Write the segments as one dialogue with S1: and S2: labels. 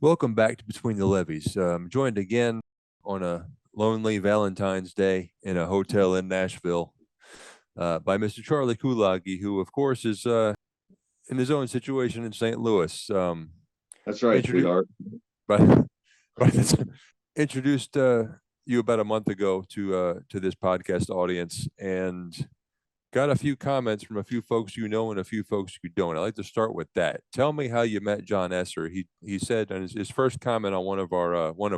S1: Welcome back to Between the Levees. Joined again on a lonely Valentine's Day in a hotel in Nashville by Mr. Charlie Kulage, who, of course, is in his own situation in St. Louis.
S2: That's right,
S1: Introduced
S2: sweetheart.
S1: by, introduced you about a month ago to this podcast audience, and got a few comments from a few folks you know and a few folks you don't. I'd like to start with that. Tell me how you met John Esser. He said on his first comment on one of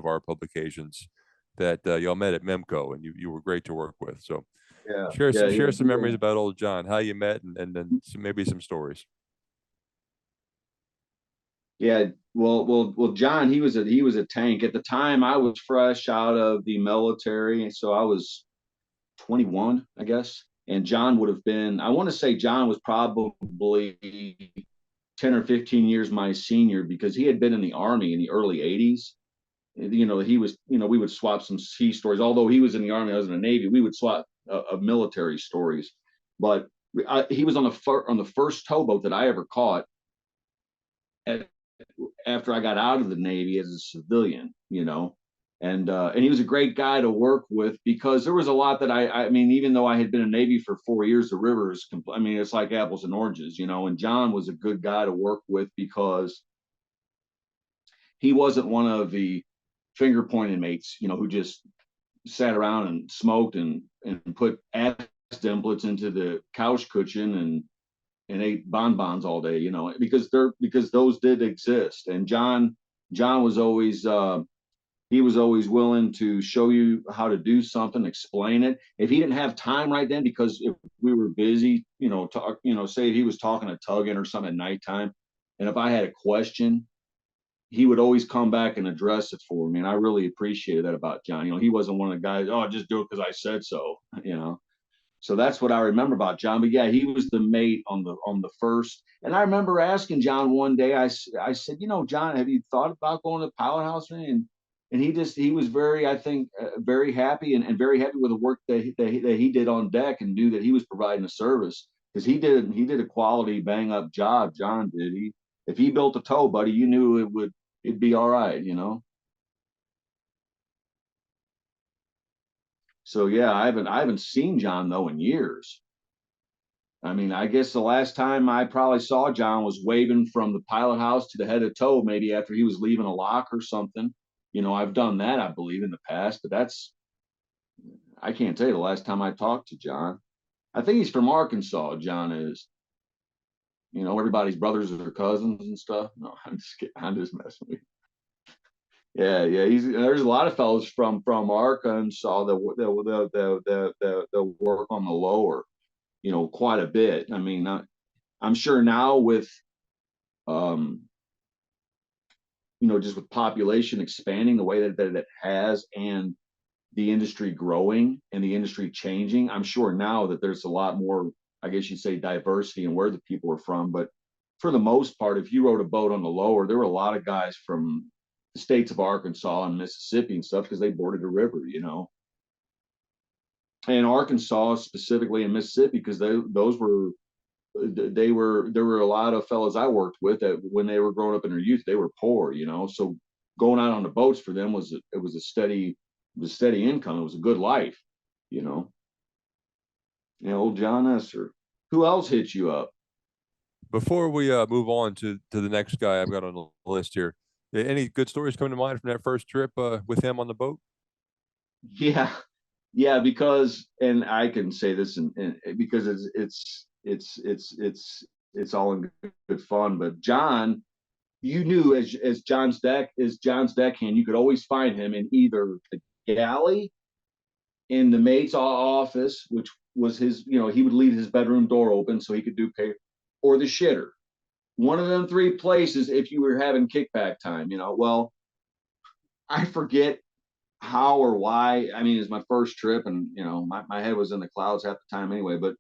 S1: our publications that y'all met at Memco and you were great to work with. So
S2: Yeah, yeah,
S1: share some
S2: yeah.
S1: memories about old John, how you met, and then maybe some stories.
S2: Yeah. Well, John, he was a tank at the time. I was fresh out of the military, so I was 21, I guess. And John would have been. I want to say John was probably 10 or 15 years my senior because he had been in the army in the early 80s. He was. We would swap some sea stories. Although he was in the army, I was in the Navy. We would swap of military stories. But he was on the first towboat that I ever caught at, after I got out of the Navy as a civilian, and he was a great guy to work with because there was a lot that I mean, even though I had been in the Navy for 4 years, the river is, I mean, it's like apples and oranges, and John was a good guy to work with because he wasn't one of the finger pointing mates, who just sat around and smoked and put ass dimplets into the couch cushion and ate bonbons all day, because those did exist. And John was always he was always willing to show you how to do something, explain it. If he didn't have time right then, because if we were busy, say if he was talking to Tuggin or something at nighttime, and if I had a question, he would always come back and address it for me. And I really appreciated that about John. He wasn't one of the guys, oh, just do it because I said so, So that's what I remember about John. But yeah, he was the mate on the first. And I remember asking John one day. I said, John, have you thought about going to the pilot house? And he was very, I think, very happy and very happy with the work that he did on deck, and knew that he was providing a service because he did a quality bang up job. John did. If he built a tow, buddy, you knew it'd be all right. So yeah, I haven't seen John though in years. I mean, I guess the last time I probably saw John was waving from the pilot house to the head of tow, maybe after he was leaving a lock or something. I've done that, I believe, in the past, but I can't tell you the last time I talked to John. I think he's from Arkansas. John is. Everybody's brothers or cousins and stuff. No, I'm just kidding. I'm just messing with you. Yeah, yeah. There's a lot of fellows from Arkansas that work on the lower, quite a bit. I mean, I'm sure now with um, just with population expanding the way that it has, and the industry growing and the industry changing, I'm sure now that there's a lot more, I guess you'd say, diversity in where the people are from. But for the most part, if you rode a boat on the lower, there were a lot of guys from the states of Arkansas and Mississippi and stuff because they bordered the river. And Arkansas specifically in Mississippi because there were a lot of fellows I worked with that when they were growing up in their youth, they were poor. So going out on the boats for them was a steady income. It was a good life, you know. Old John Esser. Who else hit you up?
S1: Before we move on to the next guy I've got on the list here, any good stories coming to mind from that first trip with him on the boat?
S2: Yeah, yeah, because, and I can say this, because it's all in good fun. But John, you knew as John's deckhand, you could always find him in either the galley, in the mate's office, which was his, he would leave his bedroom door open so he could do pay, or the shitter. One of them three places if you were having kickback time. Well, I forget how or why. I mean, it's my first trip, and my head was in the clouds half the time anyway. But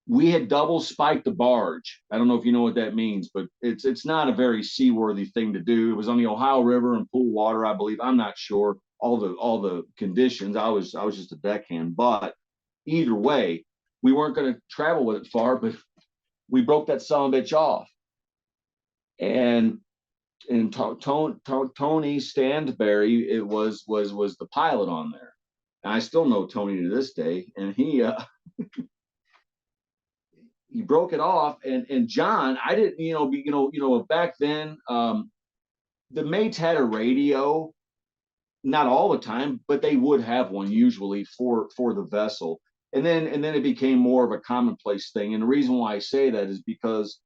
S2: we had double spiked the barge. I don't know if you know what that means, but it's not a very seaworthy thing to do. It was on the Ohio River in pool water, I believe. I'm not sure all the conditions. I was just a deckhand, but either way, we weren't going to travel with it far. But we broke that son of a bitch off, and and Tony Standberry, it was the pilot on there. And I still know Tony to this day, and he broke it off. And John, I didn't, back then, the mates had a radio, not all the time, but they would have one usually for the vessel. And then it became more of a commonplace thing. And the reason why I say that is because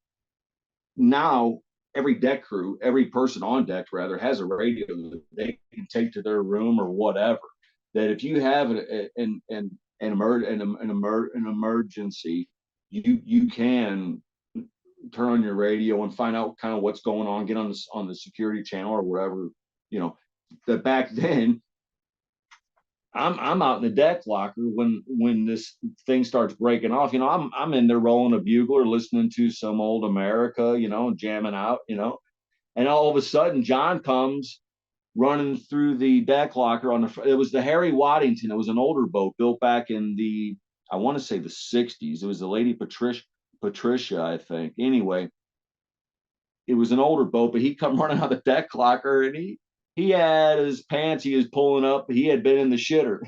S2: now every deck crew, every person on deck rather, has a radio that they can take to their room or whatever. That if you have an emergency, you can turn on your radio and find out kind of what's going on, get on the security channel or whatever. That back then, I'm out in the deck locker when this thing starts breaking off. I'm in there rolling a bugler, listening to some old America, jamming out, and all of a sudden John comes running through the deck locker it was the Harry Waddington. It was an older boat built back in I want to say the 60s. It was the Lady Patricia, I think. Anyway, it was an older boat, but he come running out the deck locker, and he had his pants, he was pulling up. He had been in the shitter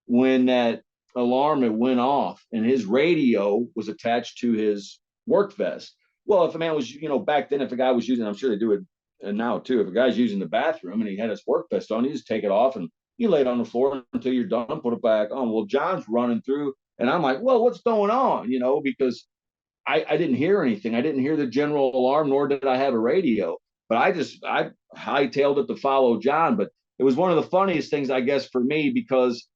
S2: when that alarm had went off, and his radio was attached to his work vest. Well, if a man was, back then, if a guy was using, I'm sure they do it now too. If a guy's using the bathroom and he had his work vest on, you just take it off and you lay it on the floor until you're done, put it back on. Well, John's running through, and I'm like, well, what's going on? Because I didn't hear anything. I didn't hear the general alarm, nor did I have a radio. But I hightailed it to follow John. But it was one of the funniest things, I guess, for me, because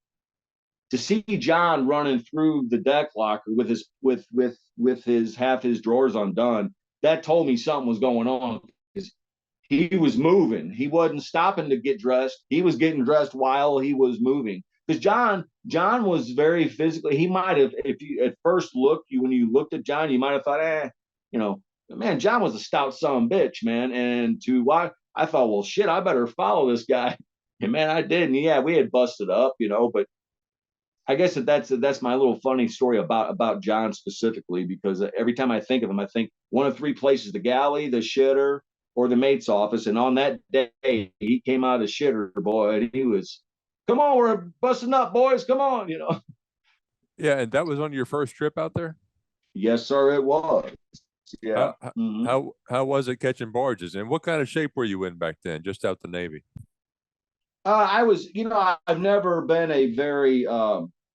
S2: to see John running through the deck locker with his half his drawers undone, that told me something was going on. Because he was moving. He wasn't stopping to get dressed. He was getting dressed while he was moving. Because John was very physically. He might have, if you at first when you looked at John, you might have thought, man, John was a stout son of a bitch, man. And I thought, well, shit, I better follow this guy. And man, I did. And yeah, we had busted up, but I guess that's my little funny story about John specifically, because every time I think of him, I think one of three places: the galley, the shitter, or the mate's office. And on that day, he came out of the shitter, boy, and he was, come on, we're busting up, boys, come on,
S1: Yeah, and that was on your first trip out there?
S2: Yes, sir, it was. Yeah.
S1: How was it catching barges, and what kind of shape were you in back then, just out the Navy?
S2: I was, I've never been a very,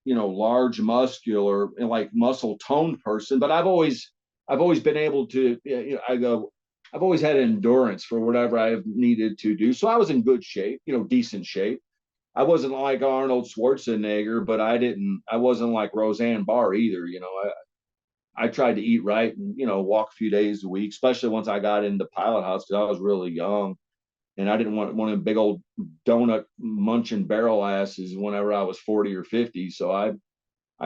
S2: large, muscular, and like muscle toned person, but I've always been able to, I've always had endurance for whatever I've needed to do. So I was in good shape, decent shape. I wasn't like Arnold Schwarzenegger, but I wasn't like Roseanne Barr either. I tried to eat right and, walk a few days a week, especially once I got into pilot house, because I was really young. And I didn't want one of the big old donut munching barrel asses whenever I was 40 or 50. So I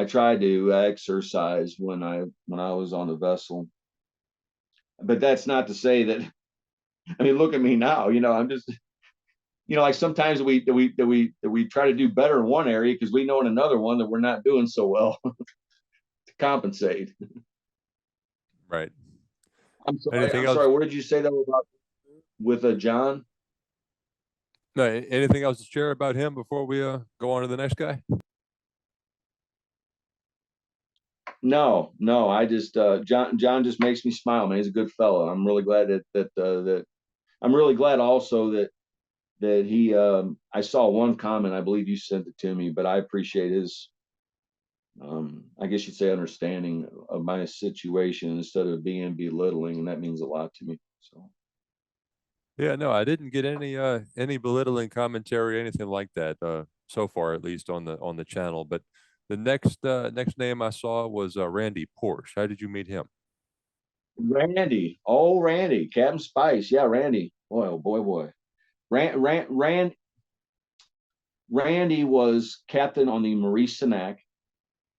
S2: tried to exercise when I was on the vessel. But that's not to say that, I mean, look at me now, I'm just, like sometimes we try to do better in one area because we know in another one that we're not doing so well to compensate.
S1: Right.
S2: I'm sorry. What did you say that about with John?
S1: No, anything else to share about him before we go on to the next guy?
S2: No. I just John just makes me smile, man. He's a good fellow. I'm really glad that I'm really glad also that he I saw one comment, I believe you sent it to me, but I appreciate his I guess you'd say understanding of my situation instead of being belittling, and that means a lot to me. So
S1: Yeah, no, I didn't get any belittling commentary, anything like that, so far, at least on the channel. But the next name I saw was Randy Porsche. How did you meet him?
S2: Randy, Captain Spice, yeah, Randy, boy, oh boy. Randy was captain on the Marie Senac,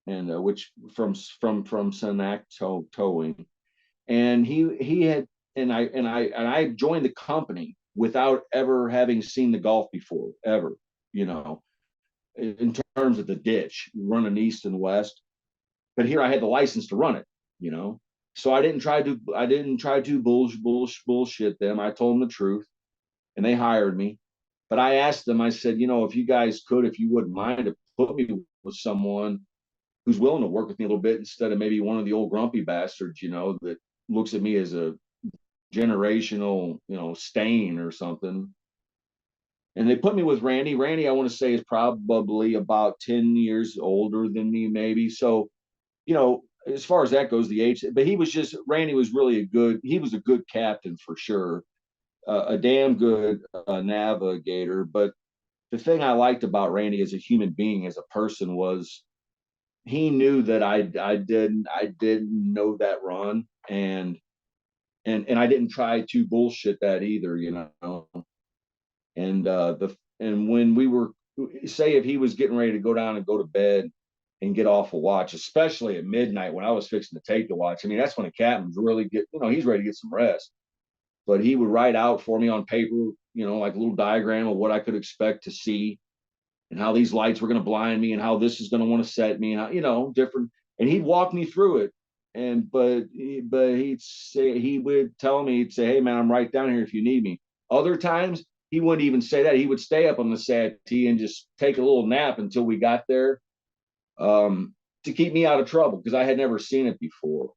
S2: and which from Senac towing, and he had and I joined the company without ever having seen the Gulf before, ever, in terms of the ditch running east and west. But here I had the license to run it, So I didn't try to bullshit them. I told them the truth, and they hired me. But I asked them, I said, if you guys could, if you wouldn't mind, to put me with someone who's willing to work with me a little bit instead of maybe one of the old grumpy bastards, that looks at me as a generational, stain or something. And they put me with Randy. Randy, I want to say, is probably about 10 years older than me, maybe. So, as far as that goes, the age, but Randy was really he was a good captain for sure, a damn good navigator. But the thing I liked about Randy as a human being, as a person, was he knew that I didn't know that run, and I didn't try to bullshit that either, And when we were, say, if he was getting ready to go down and go to bed and get off a watch, especially at midnight when I was fixing to take the watch. I mean, that's when a captain's really he's ready to get some rest. But he would write out for me on paper, like a little diagram of what I could expect to see, and how these lights were going to blind me, and how this is going to want to set me, and how, different. And he'd walk me through it. But he would tell me, he'd say, "Hey man, I'm right down here if you need me." Other times he wouldn't even say that. He would stay up on the settee and just take a little nap until we got there, to keep me out of trouble, because I had never seen it before.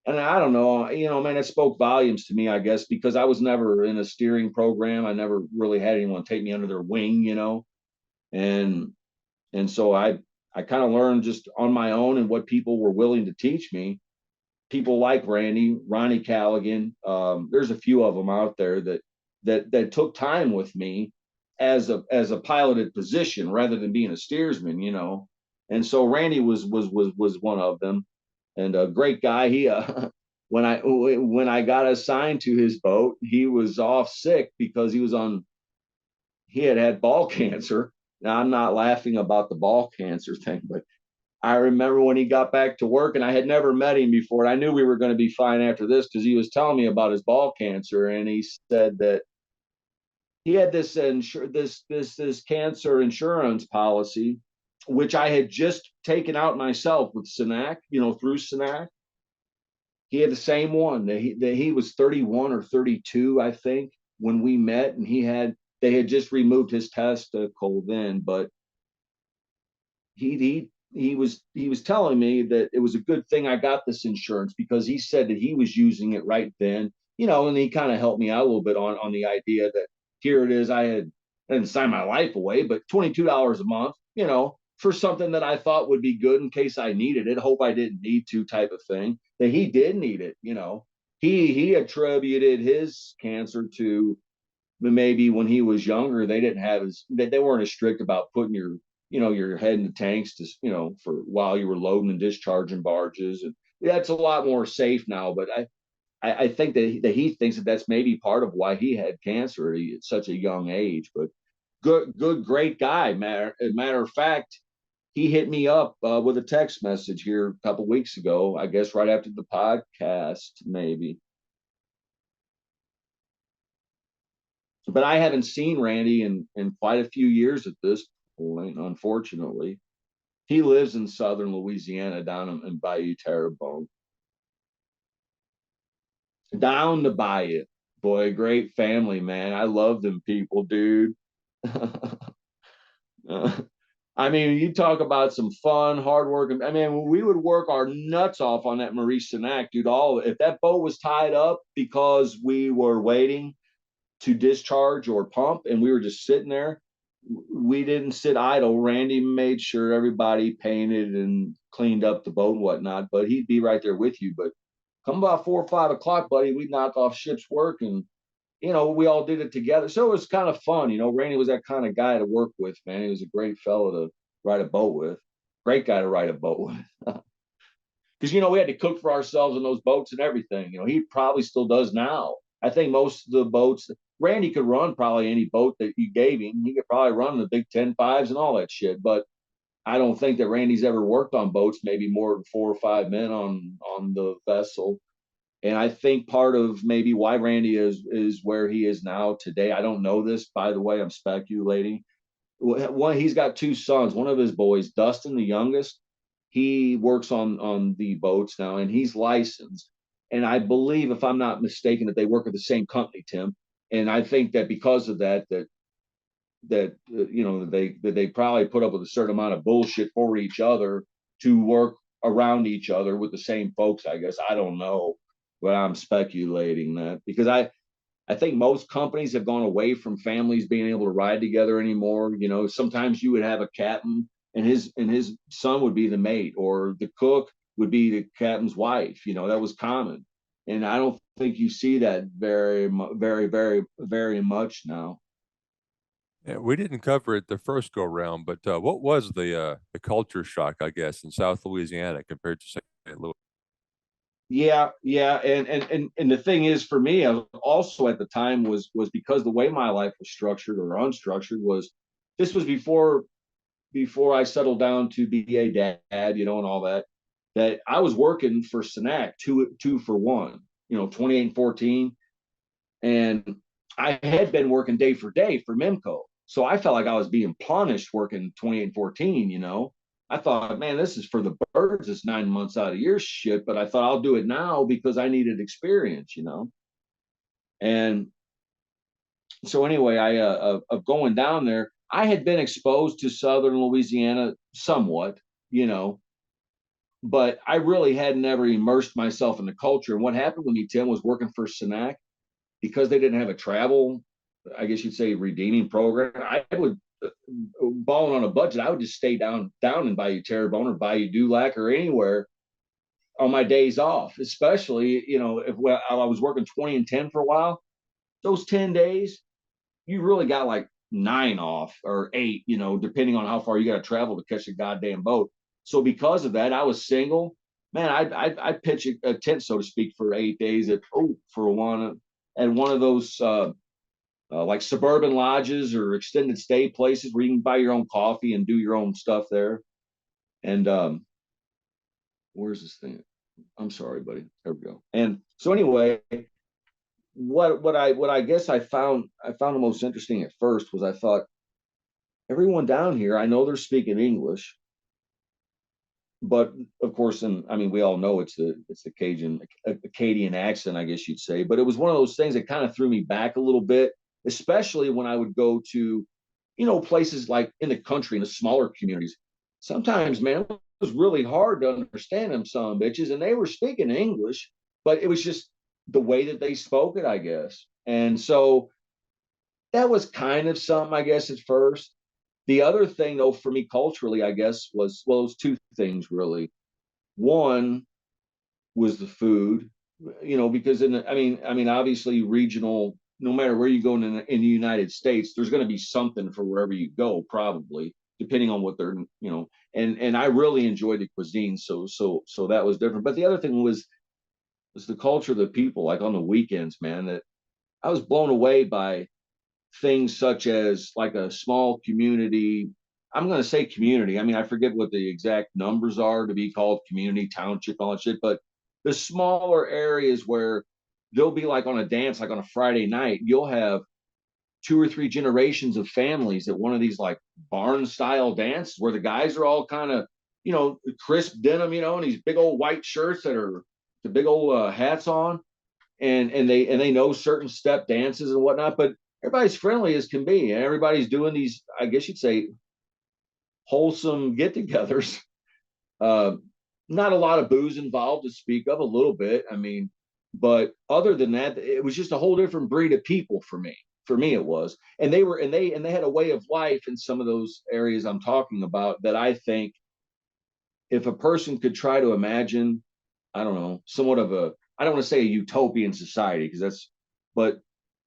S2: And I don't know, man, it spoke volumes to me, I guess, because I was never in a steering program. I never really had anyone take me under their wing, and so I kind of learned just on my own and what people were willing to teach me. People like Ronnie Callaghan. There's a few of them out there that took time with me as a piloted position rather than being a steersman, And so Randy was one of them, and a great guy. He when I got assigned to his boat, he was off sick because he had ball cancer. Now, I'm not laughing about the ball cancer thing, but I remember when he got back to work, and I had never met him before. I knew we were going to be fine after this because he was telling me about his ball cancer, and he said that he had this cancer insurance policy, which I had just taken out myself with Sinac, through Sinac. He had the same one. He was 31 or 32, I think, when we met, and they had just removed his testicle then, but he was telling me that it was a good thing I got this insurance, because he said that he was using it right then, and he kind of helped me out a little bit on the idea that here it is. I didn't sign my life away, but $22 a month, for something that I thought would be good in case I needed it. Hope I didn't need to, type of thing. That he did need it, He attributed his cancer to maybe when he was younger, they weren't as strict about putting your head in the tanks to, for while you were loading and discharging barges. And that's a lot more safe now. But I think that he thinks that that's maybe part of why he had cancer at such a young age. But great guy. Matter of fact, he hit me up with a text message here a couple weeks ago, I guess right after the podcast, maybe. But I haven't seen Randy in quite a few years at this point, unfortunately. He lives in southern Louisiana, down in Bayou Terrebonne. Down the bayou. Boy, great family, man. I love them people, dude. I mean, you talk about some fun, hard work. I mean, we would work our nuts off on that Maurice Sinac, dude. If that boat was tied up because we were waiting to discharge or pump and we were just sitting there, we didn't sit idle. Randy made sure everybody painted and cleaned up the boat and whatnot, but he'd be right there with you. But come about 4 or 5 o'clock, buddy, we'd knock off ship's work, and we all did it together. So it was kind of fun. Randy was that kind of guy to work with, man. He was a great fellow to ride a boat with. Great guy to ride a boat with. Because we had to cook for ourselves in those boats and everything. He probably still does now. I think most of the boats, Randy could run probably any boat that you gave him. He could probably run the big 10-5s and all that shit. But I don't think that Randy's ever worked on boats, maybe more than 4 or 5 men on the vessel. And I think part of maybe why Randy is where he is now today. I don't know this, by the way. I'm speculating. He's got 2 sons. One of his boys, Dustin, the youngest, he works on the boats now, and he's licensed. and I believe, if I'm not mistaken, that they work at the same company, Tim. And I think that because of that, they probably put up with a certain amount of bullshit for each other to work around each other with the same folks. I guess I don't know, but I'm speculating that because I think most companies have gone away from families being able to ride together anymore. You know, sometimes you would have a captain and his son would be the mate, or the cook would be the captain's wife. You know, that was common, and I don't think you see that very much now.
S1: Yeah, we didn't cover it the first go round, but what was the culture shock, I guess, in South Louisiana compared to St. Louis?
S2: Yeah, and the thing is, for me, I was also at the time was because the way my life was structured or unstructured was, this was before I settled down to be a dad, you know, and all that. That I was working for Snack two for one, you know, 28 and 14, and I had been working day for day for Mimco, so I felt like I was being punished working 28 and 14, you know. I thought, man, this is for the birds. It's 9 months out of your shit. But I thought I'll do it now because I needed experience, you know. And so anyway, I of going down there, I had been exposed to Southern Louisiana somewhat, you know, but I really had never immersed myself in the culture. And what happened with me, Tim, was working for Sinac, because they didn't have a travel, I guess you'd say, redeeming program. I would, balling on a budget, I would just stay down in Bayou Terrebonne or Bayou Dulac or anywhere on my days off. Especially, you know, if I was working 20 and 10 for a while, those 10 days, you really got like 9 off or 8, you know, depending on how far you got to travel to catch a goddamn boat. So because of that, I was single. Man, I pitch a tent, so to speak, for 8 days for one at one of those like suburban lodges or extended stay places where you can buy your own coffee and do your own stuff there. And where's this thing? I'm sorry, buddy. There we go. And so anyway, what I guess I found the most interesting at first was, I thought, everyone down here, I know they're speaking English, but of course, and I mean, we all know it's the Acadian accent, I guess you'd say. But it was one of those things that kind of threw me back a little bit, especially when I would go to, you know, places like in the country, in the smaller communities. Sometimes, man, it was really hard to understand them some bitches, and they were speaking English, but it was just the way that they spoke it, I guess. And so that was kind of something, I guess, at first. The other thing, though, for me culturally, I guess, was, well, it was two things really. One was the food, you know, because I mean, obviously, regional. No matter where you go in the United States, there's going to be something for wherever you go, probably depending on what they're, you know. And I really enjoyed the cuisine, so that was different. But the other thing was the culture of the people. Like on the weekends, man, that I was blown away by things such as like a small community. I'm going to say community. I mean, I forget what the exact numbers are to be called community, township, all that shit. But the smaller areas where there'll be, like on a dance, like on a Friday night, you'll have 2 or 3 generations of families at one of these like barn style dances where the guys are all kind of, you know, crisp denim, you know, and these big old white shirts that are the big old hats on, and they know certain step dances and whatnot, but everybody's friendly as can be, and everybody's doing these, I guess you'd say, wholesome get-togethers. Uh, Not a lot of booze involved to speak of, a little bit. I mean, but other than that, it was just a whole different breed of people for me. For me, it was, and they had a way of life in some of those areas I'm talking about that I think, if a person could try to imagine, I don't know, somewhat of a, I don't want to say a utopian society, because that's, but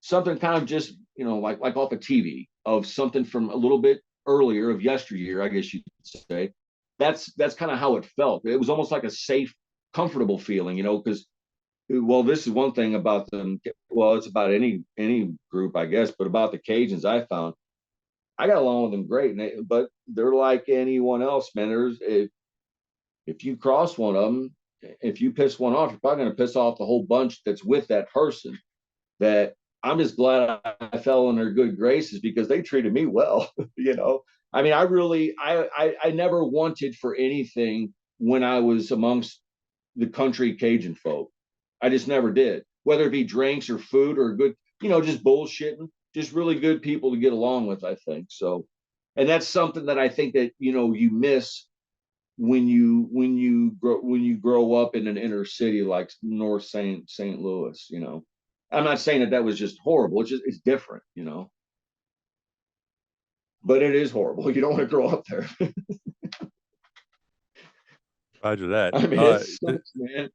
S2: something kind of just, you know, like off a TV of something from a little bit earlier, of yesteryear, I guess you could say. That's kind of how it felt. It was almost like a safe, comfortable feeling, you know, because, well, this is one thing about them. Well, it's about any group, I guess, but about the Cajuns, I found I got along with them great, but they're like anyone else, man. If you cross one of them, if you piss one off, you're probably going to piss off the whole bunch that's with that person. That I'm just glad I fell in their good graces, because they treated me well. You know, I mean, I never wanted for anything when I was amongst the country Cajun folk. I just never did. Whether it be drinks or food or good, just bullshitting, just really good people to get along with, I think. So, and that's something that I think that, you miss when you grow up in an inner city like North St. Louis. I'm not saying that was just horrible. It's different, but it is horrible. You don't want to grow up there.
S1: Roger that.
S2: I mean, it sucks, man.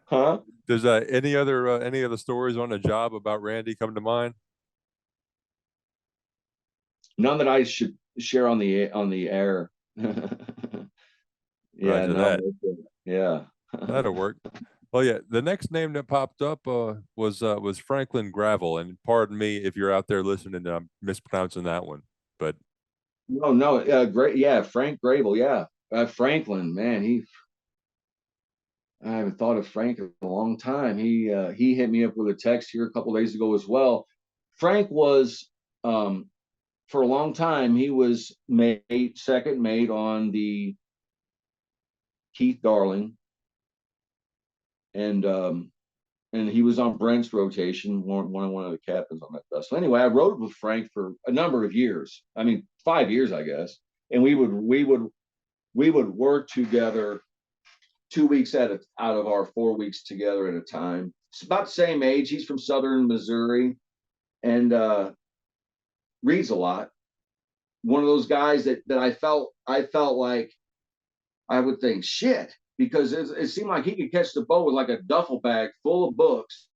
S2: Huh?
S1: Does any other stories on the job about Randy come to mind?
S2: None that I should share on the air. Yeah,
S1: Roger
S2: no,
S1: that.
S2: yeah.
S1: That'll work. Well, yeah. The next name that popped up was Franklin Gravel, and pardon me if you're out there listening, I'm mispronouncing that one. But
S2: No, great, yeah, Frank Grable, yeah, Franklin, man, I haven't thought of Frank in a long time. He hit me up with a text here a couple days ago as well. Frank was, for a long time, he was second mate on the Keith Darling, and he was on Brent's rotation, one of the captains on that vessel. Anyway, I rode with Frank for a number of years. I mean, 5 years, I guess. And we would work together 2 weeks out of our 4 weeks together at a time. It's about the same age. He's from Southern Missouri, and reads a lot. One of those guys that I felt like I would think shit, because it seemed like he could catch the boat with like a duffel bag full of books,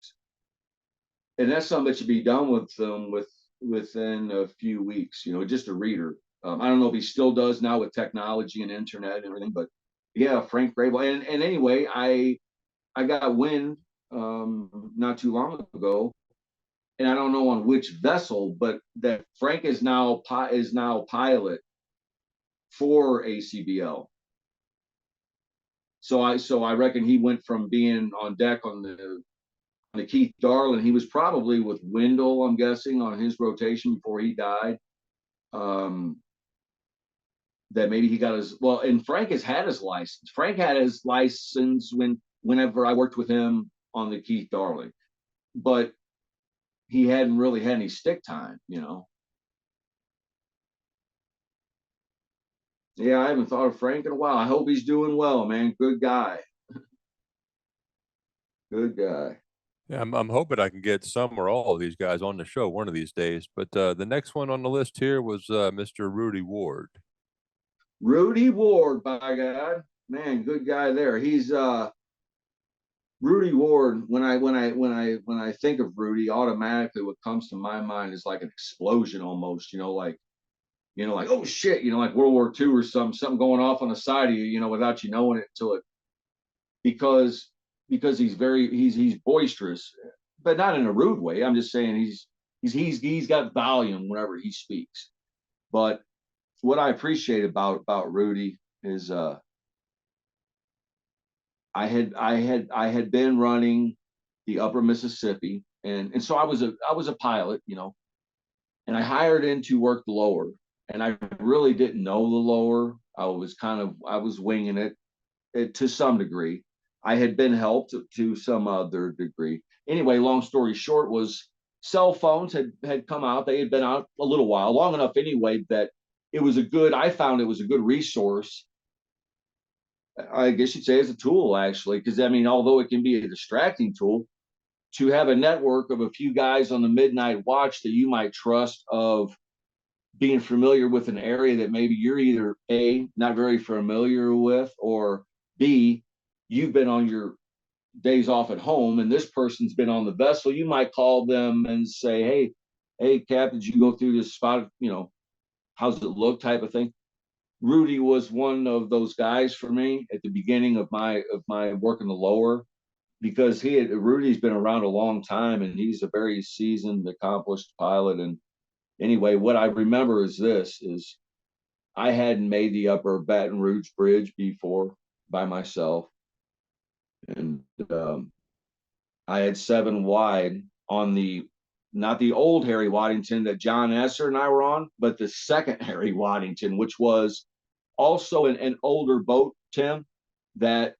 S2: and that's something that should be done with them within a few weeks. Just a reader. I don't know if he still does now with technology and internet and everything, but yeah, Frank Grable. And anyway, I got wind not too long ago, and I don't know on which vessel, but that Frank is now pilot for ACBL. So I reckon he went from being on deck on the Keith Darling. He was probably with Wendell, I'm guessing, on his rotation before he died. That maybe he got and Frank has had his license. Frank had his license whenever I worked with him on the Keith Darling, but he hadn't really had any stick time. Yeah, I haven't thought of Frank in a while. I hope he's doing well, man. Good guy. Good guy.
S1: yeah, I'm hoping I can get some or all of these guys on the show one of these days. But the next one on the list here was Mr. Rudy Ward.
S2: Rudy Ward, by God, man, good guy there. He's Rudy Ward. When I think of Rudy, automatically what comes to my mind is like an explosion almost. Like oh shit, like World War II or something going off on the side of you, without you knowing it until it, because he's boisterous, but not in a rude way. I'm just saying he's got volume whenever he speaks. But what I appreciate about Rudy is I had been running the Upper Mississippi, and so I was a pilot, and I hired in to work the lower, and I really didn't know the lower. I was winging it to some degree. I had been helped to some other degree. Anyway, long story short was cell phones had come out. They had been out a little while, long enough anyway, that I found it was a good resource, I guess you'd say, as a tool, actually, because I mean, although it can be a distracting tool, to have a network of a few guys on the midnight watch that you might trust, of being familiar with an area that maybe you're either A, not very familiar with, or B, you've been on your days off at home and this person's been on the vessel. You might call them and say, hey, Cap, did you go through this spot? How's it look, type of thing. Rudy was one of those guys for me at the beginning of my work in the lower, because Rudy's been around a long time and he's a very seasoned, accomplished pilot. And anyway, what I remember is I hadn't made the Upper Baton Rouge Bridge before by myself, and I had 7 wide on not the old Harry Waddington that John Esser and I were on, but the second Harry Waddington, which was also an older boat, Tim, that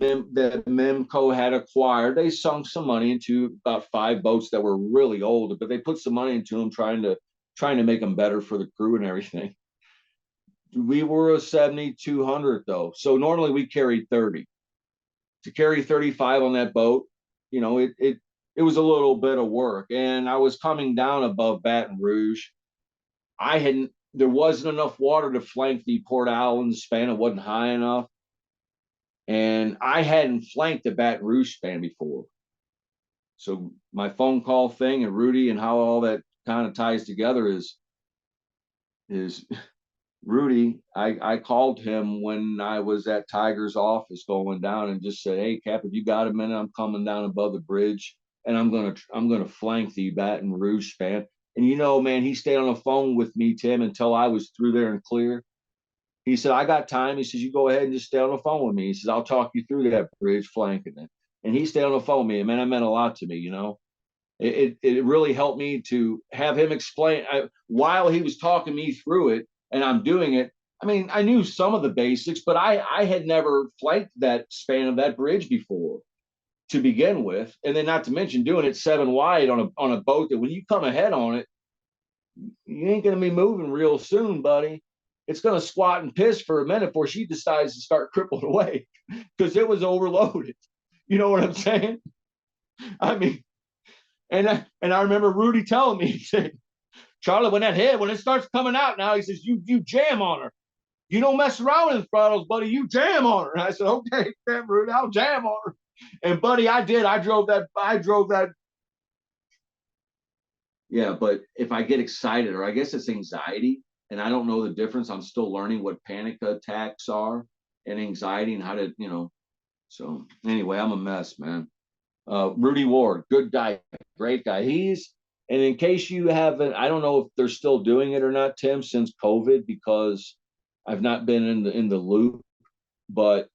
S2: that Mimco had acquired. They sunk some money into about 5 boats that were really old, but they put some money into them, trying to make them better for the crew and everything. We were a 7,200 though, so normally we carried 30. To carry 35 on that boat, it was a little bit of work. And I was coming down above Baton Rouge. There wasn't enough water to flank the Port Allen span. It wasn't high enough. And I hadn't flanked the Baton Rouge span before. So my phone call thing and Rudy and how all that kind of ties together is Rudy, I called him when I was at Tiger's office going down and just said, "Hey, Cap, if you got a minute, I'm coming down above the bridge and I'm gonna flank the Baton Rouge span." And man, he stayed on the phone with me, Tim, until I was through there and clear. He said, "I got time." He says, "You go ahead and just stay on the phone with me." He says, "I'll talk you through that bridge flanking it." And he stayed on the phone with me. And man, that meant a lot to me, It really helped me to have him explain while he was talking me through it and I'm doing it. I mean, I knew some of the basics, but I had never flanked that span of that bridge before to begin with. And then not to mention doing it 7 wide on a boat that when you come ahead on it, you ain't going to be moving real soon, buddy. It's going to squat and piss for a minute before she decides to start crippling away because it was overloaded. You know what I'm saying? I mean, and I remember Rudy telling me, he said, "Charlie, when it starts coming out now," he says, you jam on her. You don't mess around with the throttles, buddy. You jam on her." And I said, "Okay, damn, Rudy, I'll jam on her." And buddy, I did. I drove that. Yeah, but if I get excited, or I guess it's anxiety, and I don't know the difference, I'm still learning what panic attacks are and anxiety and how to, So anyway, I'm a mess, man. Rudy Ward, good guy, great guy. And in case you haven't, I don't know if they're still doing it or not, Tim, since COVID, because I've not been in the loop, but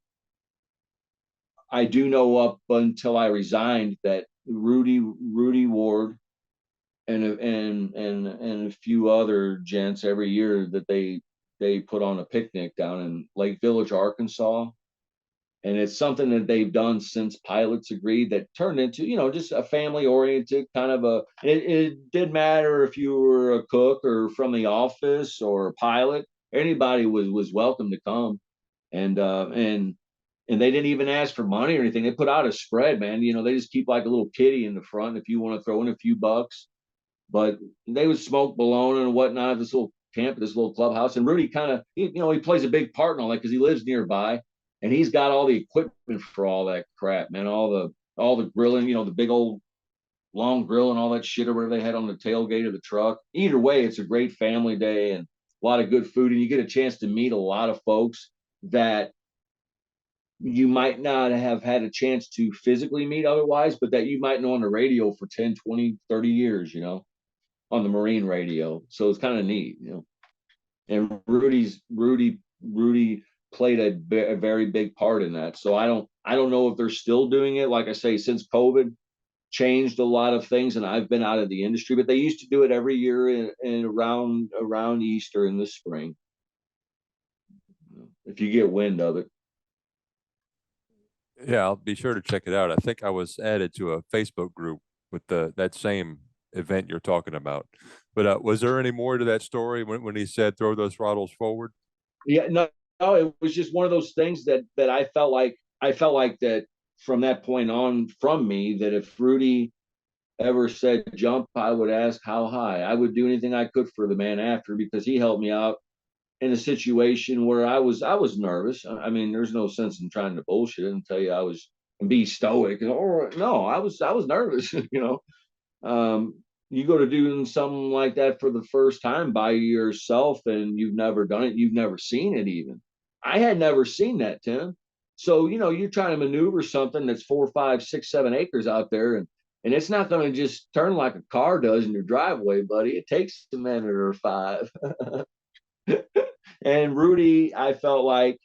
S2: I do know up until I resigned that Rudy Ward and a few other gents every year that they put on a picnic down in Lake Village, Arkansas. And it's something that they've done since pilots agreed, that turned into, just a family oriented kind of it didn't matter if you were a cook or from the office or a pilot, anybody was welcome to come. And they didn't even ask for money or anything. They put out a spread, man. They just keep like a little kitty in the front if you want to throw in a few bucks. But they would smoke bologna and whatnot at this little camp, this little clubhouse. And Rudy kind of, he plays a big part in all that because he lives nearby. And he's got all the equipment for all that crap, man. All the grilling, the big old long grill and all that shit or whatever they had on the tailgate of the truck. Either way, it's a great family day and a lot of good food. And you get a chance to meet a lot of folks that you might not have had a chance to physically meet otherwise, but that you might know on the radio for 10, 20, 30 years, on the Marine radio. So it's kind of neat, And Rudy played a very big part in that. So I don't know if they're still doing it. Like I say, since COVID changed a lot of things and I've been out of the industry, but they used to do it every year in around Easter in the spring. If you get wind of it.
S1: Yeah, I'll be sure to check it out. I think I was added to a Facebook group with that same event you're talking about. But was there any more to that story when he said throw those throttles forward?
S2: Yeah, no, it was just one of those things that I felt like that from that point on from me, that if Rudy ever said jump, I would ask how high. I would do anything I could for the man after, because he helped me out in a situation where I was nervous. I mean, there's no sense in trying to bullshit and tell you and be stoic. Or no, I was nervous. You go to doing something like that for the first time by yourself and you've never done it, you've never seen it even. I had never seen that, Tim. So, you're trying to maneuver something that's 4, 5, 6, 7 acres out there, and it's not going to just turn like a car does in your driveway, buddy. It takes a minute or 5. And Rudy, I felt like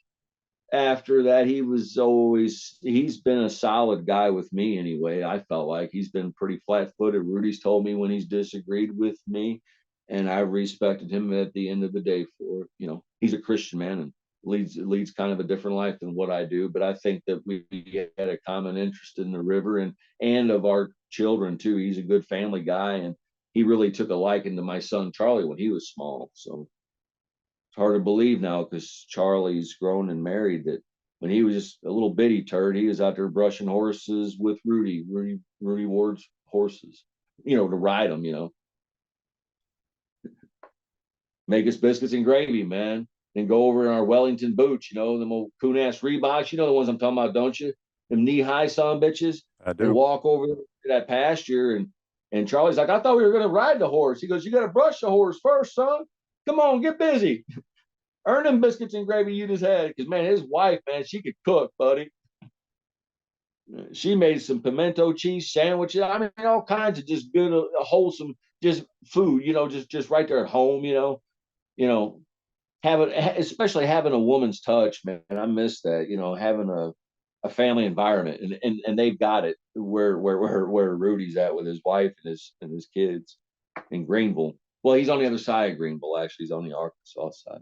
S2: after that, he's been a solid guy with me anyway. I felt like he's been pretty flat-footed. Rudy's told me when he's disagreed with me, and I respected him at the end of the day for it. He's a Christian man, and leads kind of a different life than what I do. But I think that we had a common interest in the river and of our children too. He's a good family guy, and he really took a liking to my son Charlie when he was small. So it's hard to believe now because Charlie's grown and married that when he was just a little bitty turd, he was out there brushing horses with Rudy Ward's horses, to ride them, make us biscuits and gravy, man. Then go over in our Wellington boots, them old coon ass Reeboks, the ones I'm talking about, don't you? Them knee high son bitches.
S1: I
S2: And
S1: do.
S2: walk over to that pasture, and Charlie's like, I thought we were gonna ride the horse. He goes, you gotta brush the horse first, son. Come on, get busy. Earn them biscuits and gravy you just had. Because man, his wife, man, she could cook, buddy. She made some pimento cheese sandwiches. I mean, all kinds of just good, wholesome, just food. Just right there at home. You know, especially having a woman's touch, man. I miss that. Having a family environment, and they've got it where Rudy's at with his wife and his kids in Greenville. Well, he's on the other side of Greenville. Actually, he's on the Arkansas side.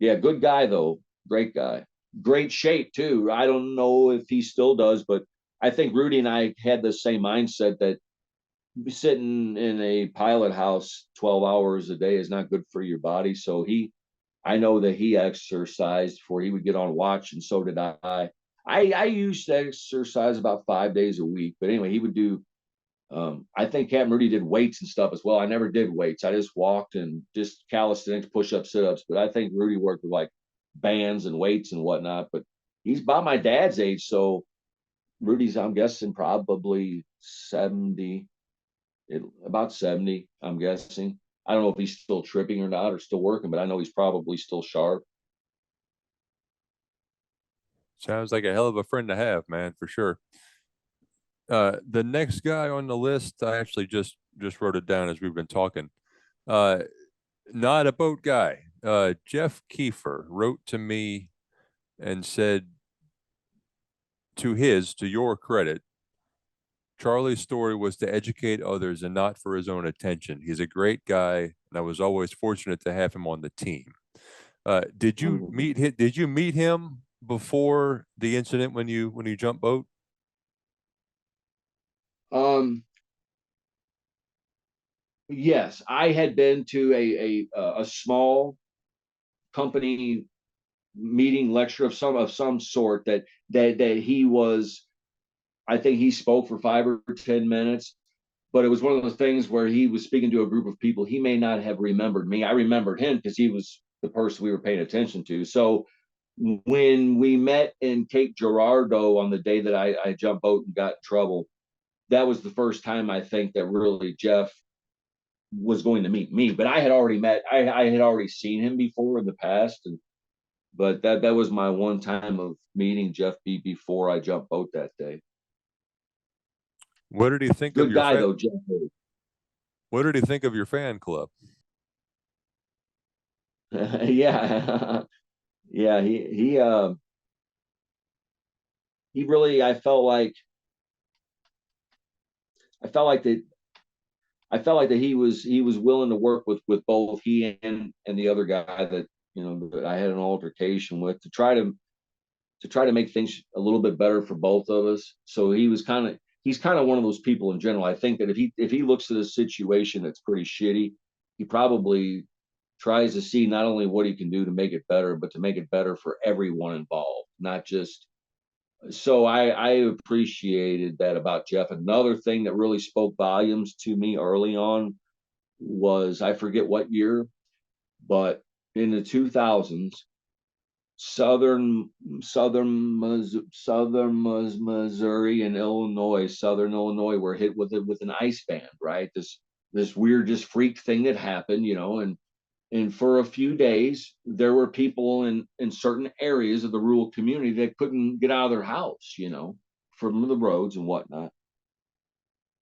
S2: Yeah, good guy though. Great guy. Great shape too. I don't know if he still does, but I think Rudy and I had the same mindset that sitting in a pilot house 12 hours a day is not good for your body. So I know that he exercised before he would get on watch, and so did I. I used to exercise about 5 days a week, but anyway, he would do. I think Captain Rudy did weights and stuff as well. I never did weights. I just walked and just calisthenics, push-ups, sit-ups. But I think Rudy worked with like bands and weights and whatnot. But he's about my dad's age, so Rudy's, I'm guessing, probably 70, about 70, I'm guessing. I don't know if he's still tripping or not or still working, but I know he's probably still sharp.
S1: Sounds like a hell of a friend to have, man, for sure. The next guy on the list, I actually just wrote it down as we've been talking. Uh, Not a boat guy. Jeff Keiser wrote to me and said, to your credit, Charlie's story was to educate others and not for his own attention. He's a great guy, and I was always fortunate to have him on the team. Did you meet him? Did you meet him before the incident when you jumped boat?
S2: Um, yes, I had been to a small company meeting lecture of some sort that he was. I think he spoke for 5 or 10 minutes, but it was one of those things where he was speaking to a group of people. He may not have remembered me. I remembered him because he was the person we were paying attention to. So when we met in Cape Girardeau on the day that I jumped boat and got in trouble, that was the first time I think that really Jeff was going to meet me. But I had already I had already seen him before in the past, but that was my one time of meeting Jeff B before I jumped boat that day.
S1: What did he think of
S2: Good
S1: your
S2: guy
S1: fan?
S2: though, Jeff.
S1: What did he think of your fan club?
S2: Yeah, yeah. He really. I felt like that. I felt like that he was willing to work with both he and the other guy that that I had an altercation with to try to make things a little bit better for both of us. So he's kind of one of those people in general. I think that if he looks at a situation that's pretty shitty, he probably tries to see not only what he can do to make it better, but to make it better for everyone involved, not just. So I appreciated that about Jeff. Another thing that really spoke volumes to me early on was, I forget what year, but in the 2000s, southern Missouri and southern Illinois were hit with an ice band, right? This weird just freak thing that happened, and for a few days there were people in certain areas of the rural community that couldn't get out of their house, from the roads and whatnot.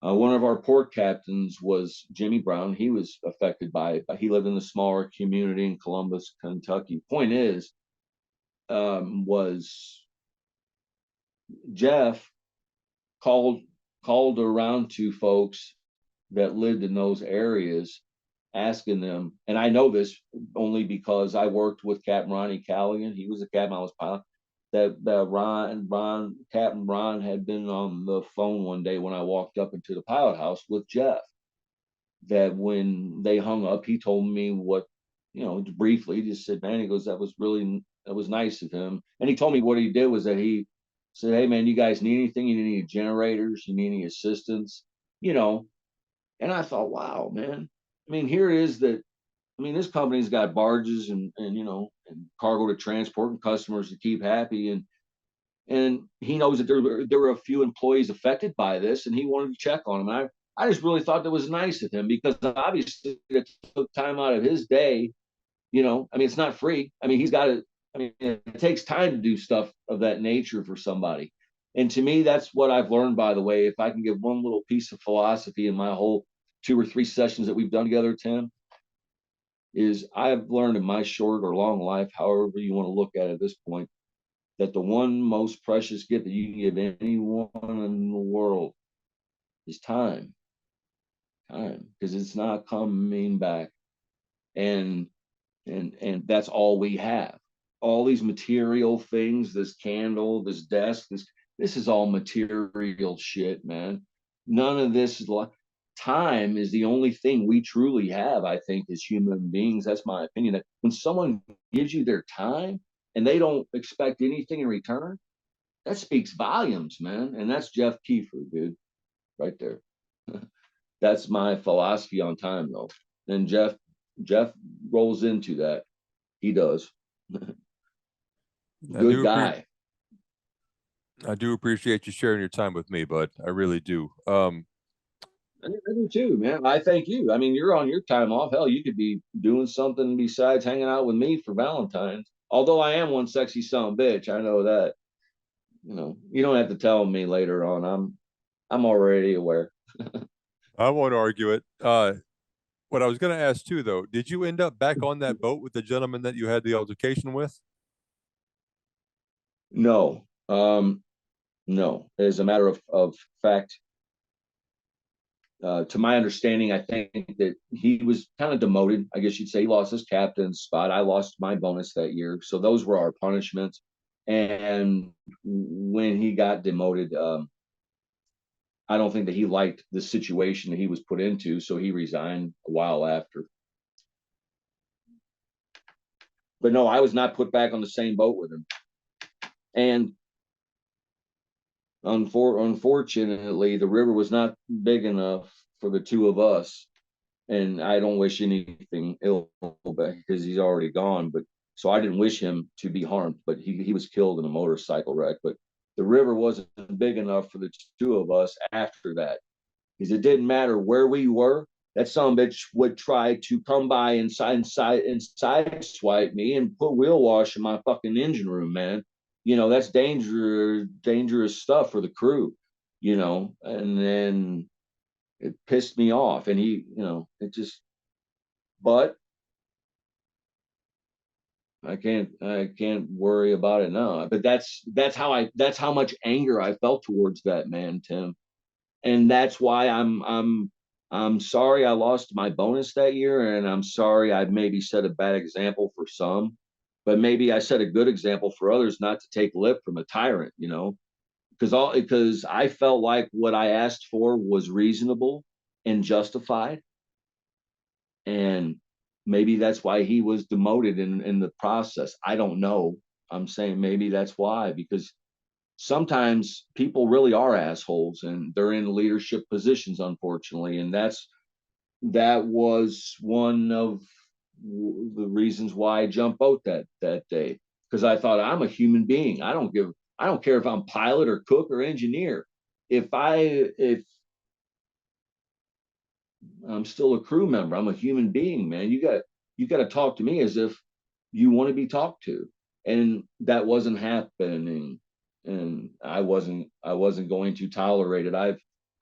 S2: One of our port captains was Jimmy Brown. He was affected by it, but he lived in a smaller community in Columbus, Kentucky. Point is, was Jeff called around to folks that lived in those areas asking them, and I know this only because I worked with Captain Ronnie Callaghan. He was a captain, I was pilot. That Captain Ron had been on the phone one day when I walked up into the pilot house with Jeff. That when they hung up, he told me what, briefly, he just said, man, he goes, that was nice of him. And he told me what he did was that he said, hey man, you guys need anything? You need any generators? You need any assistance? And I thought, wow, man. I mean, here it is that, this company's got barges and and cargo to transport and customers to keep happy. And he knows that there were a few employees affected by this, and he wanted to check on them. And I just really thought that was nice of him, because obviously it took time out of his day. It's not free. He's got to, it takes time to do stuff of that nature for somebody. And to me, that's what I've learned, by the way. If I can give one little piece of philosophy in my whole 2 or 3 sessions that we've done together, Tim, is I've learned in my short or long life, however you want to look at it at this point, that the one most precious gift that you can give anyone in the world is time. Time, because it's not coming back. And that's all we have. All these material things, this candle, this desk, this is all material shit, man. None of this is time is the only thing we truly have, I think, as human beings. That's my opinion. That when someone gives you their time and they don't expect anything in return, that speaks volumes, man. And that's Jeff Keiser, dude, right there. That's my philosophy on time, though. And Jeff rolls into that. He does. Good guy.
S1: I do appreciate you sharing your time with me, bud. I really do.
S2: I do too, man. I thank you. You're on your time off. Hell, you could be doing something besides hanging out with me for Valentine's. Although I am one sexy son of a bitch, I know that. You don't have to tell me later on. I'm already aware.
S1: I won't argue it. What I was going to ask too, though, did you end up back on that boat with the gentleman that you had the altercation with?
S2: No. No. As a matter of fact, to my understanding, I think that he was kind of demoted. I guess you'd say he lost his captain's spot. I lost my bonus that year. So those were our punishments. And when he got demoted, I don't think that he liked the situation that he was put into. So he resigned a while after. But no, I was not put back on the same boat with him. And unfortunately, the river was not big enough for the two of us. And I don't wish anything ill because he's already gone. But so I didn't wish him to be harmed, but he was killed in a motorcycle wreck. But the river wasn't big enough for the two of us after that, because it didn't matter where we were. That son of a bitch would try to come by and sideswipe me and put wheel wash in my fucking engine room, man. That's dangerous stuff for the crew, and then it pissed me off. And it just, but I can't worry about it now. But that's how much anger I felt towards that man, Tim. And that's why I'm sorry I lost my bonus that year, and I'm sorry I maybe set a bad example for some, but maybe I set a good example for others not to take lip from a tyrant, because I felt like what I asked for was reasonable and justified. And maybe that's why he was demoted in the process. I don't know. I'm saying maybe that's why, because sometimes people really are assholes and they're in leadership positions, unfortunately. And that was one of the reasons why I jumped boat that day, because I thought, I'm a human being. I don't care if I'm pilot or cook or engineer. If I'm still a crew member, I'm a human being, man. You got to talk to me as if you want to be talked to. And that wasn't happening. And I wasn't going to tolerate it.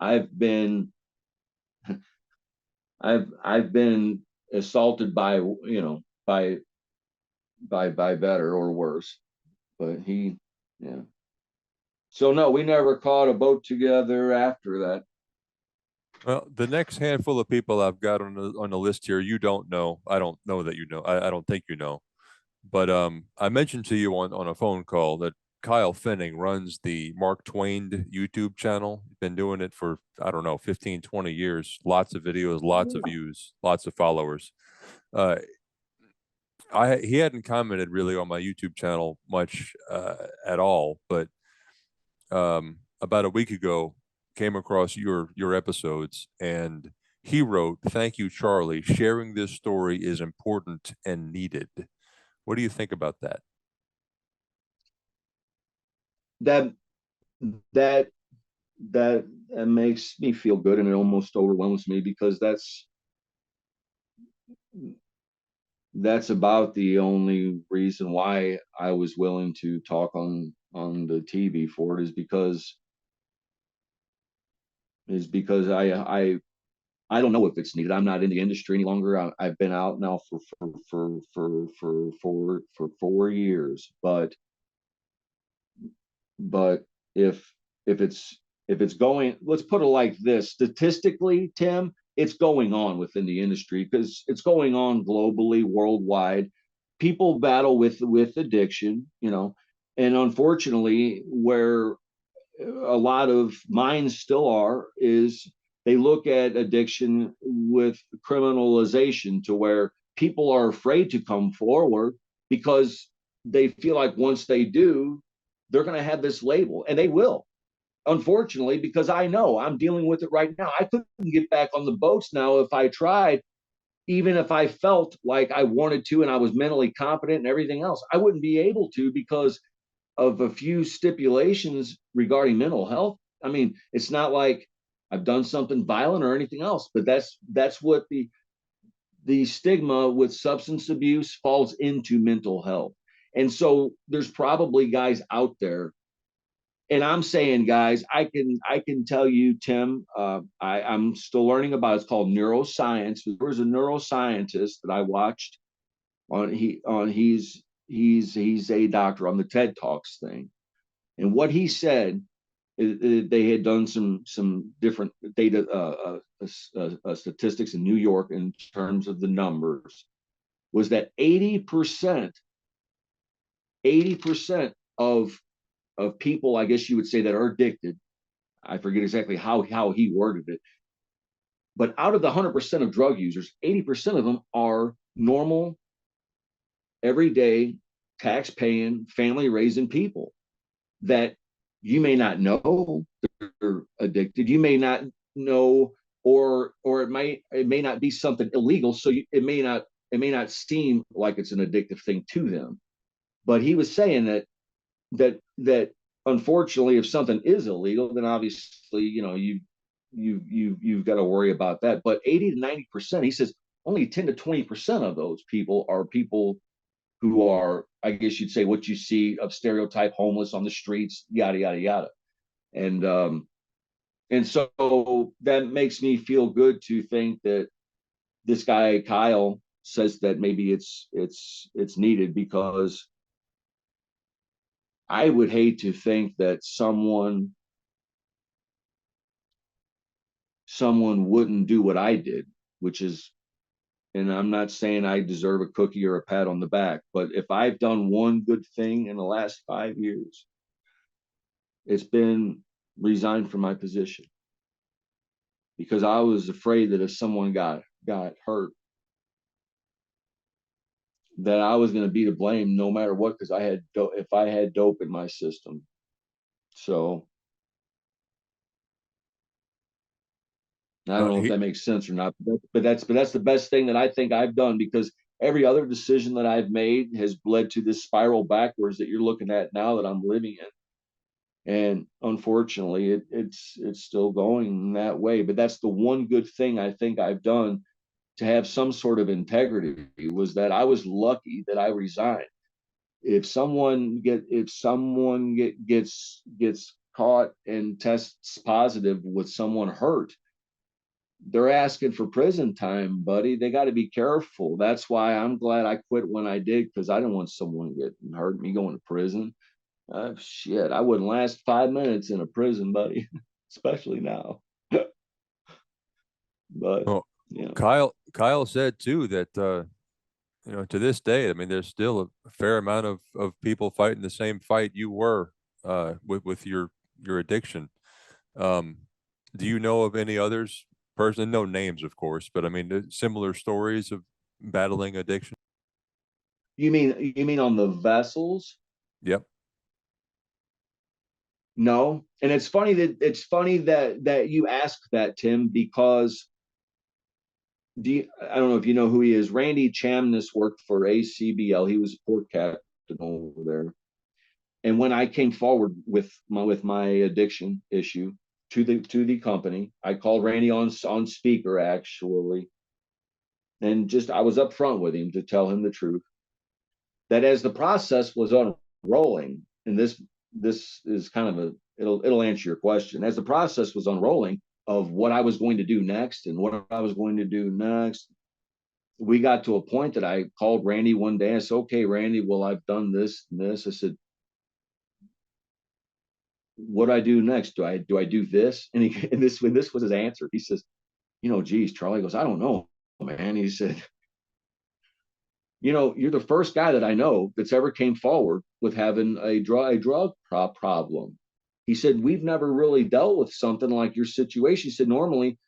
S2: I've been assaulted by better or worse. But yeah. So no, we never caught a boat together after that.
S1: Well, the next handful of people I've got on the list here, you don't know. I don't know that you know. I don't think you know. But I mentioned to you on a phone call that Kyle Finning runs the Mark Twain YouTube channel. He's been doing it for, I don't know, 15, 20 years. Lots of videos, lots of views, lots of followers. Uh, he hadn't commented really on my YouTube channel much at all, but about a week ago came across your episodes, and he wrote, "Thank you, Charlie. Sharing this story is important and needed." What do you think about that?
S2: That that that makes me feel good, and it almost overwhelms me because that's about the only reason why I was willing to talk on the TV for it, is because I don't know if it's needed. I'm not in the industry any longer. I've been out now for 4 years, but if if it's going, let's put it like this: statistically, Tim, it's going on within the industry because it's going on globally, worldwide. People battle with addiction, and unfortunately, where a lot of minds still are is they look at addiction with criminalization, to where people are afraid to come forward because they feel like once they do, they're going to have this label, and they will, unfortunately, because I know I'm dealing with it right now. I couldn't get back on the boats now if I tried, even if I felt like I wanted to and I was mentally competent and everything else. I wouldn't be able to because of a few stipulations regarding mental health. I mean, it's not like I've done something violent or anything else, but that's what the stigma with substance abuse falls into mental health. And so there's probably guys out there, and I'm saying, guys, I can tell you, Tim, I'm still learning about it. It's called neuroscience. There was a neuroscientist that I watched he's a doctor on the TED Talks thing, and what he said is they had done some different data statistics in New York in terms of the numbers, was that 80% of people, I guess you would say, that are addicted. I forget exactly how he worded it, but out of the 100% of drug users, 80% of them are normal, everyday, tax paying, family raising people that you may not know they're addicted. You may not know, or it may not be something illegal, so it may not seem like it's an addictive thing to them. But he was saying that unfortunately, if something is illegal, then obviously you've got to worry about that. But 80 to 90%, he says, only 10 to 20% of those people are people who are, I guess you'd say, what you see of stereotype homeless on the streets, yada yada yada. And so that makes me feel good to think that this guy Kyle says that maybe it's needed, because I would hate to think that someone wouldn't do what I did, which is, and I'm not saying I deserve a cookie or a pat on the back, but if I've done one good thing in the last 5 years, it's been resign from my position, because I was afraid that if someone got hurt, that I was going to be to blame no matter what, because if I had dope in my system. So I don't know if
S1: He
S2: that makes sense or not, but that's the best thing that I think I've done, because every other decision that I've made has led to this spiral backwards that you're looking at now that I'm living in. And unfortunately, it's still going that way. But that's the one good thing I think I've done to have some sort of integrity, was that I was lucky that I resigned. If someone gets caught and tests positive with someone hurt, they're asking for prison time, buddy. They got to be careful. That's why I'm glad I quit when I did, because I didn't want someone getting hurt, me going to prison. Shit, I wouldn't last 5 minutes in a prison, buddy, especially now. But
S1: Well,
S2: yeah,
S1: Kyle said too that to this day, I mean, there's still a fair amount of people fighting the same fight you were with your addiction. Um, do you know of any others? Person, no names, of course, but I mean, similar stories of battling addiction.
S2: you mean on the vessels?
S1: Yep.
S2: No. And it's funny that you ask that, Tim, because I don't know if you know who he is. Randy Chamness worked for ACBL. He was a port captain over there. And when I came forward with my addiction issue to the company, I called Randy on speaker actually, and just I was upfront with him to tell him the truth. That as the process was unrolling, and this is kind of it'll answer your question. As the process was unrolling of what I was going to do next and what I was going to do next, we got to a point that I called Randy one day. I said, "Okay, Randy, well, I've done this and this." I said, "What do I do next? Do I do this?" And this was his answer. He says, "Geez, Charlie." Goes, "I don't know, man." He said, "You're the first guy that I know that's ever came forward with having a drug problem." He said, "We've never really dealt with something like your situation." He said, "Normally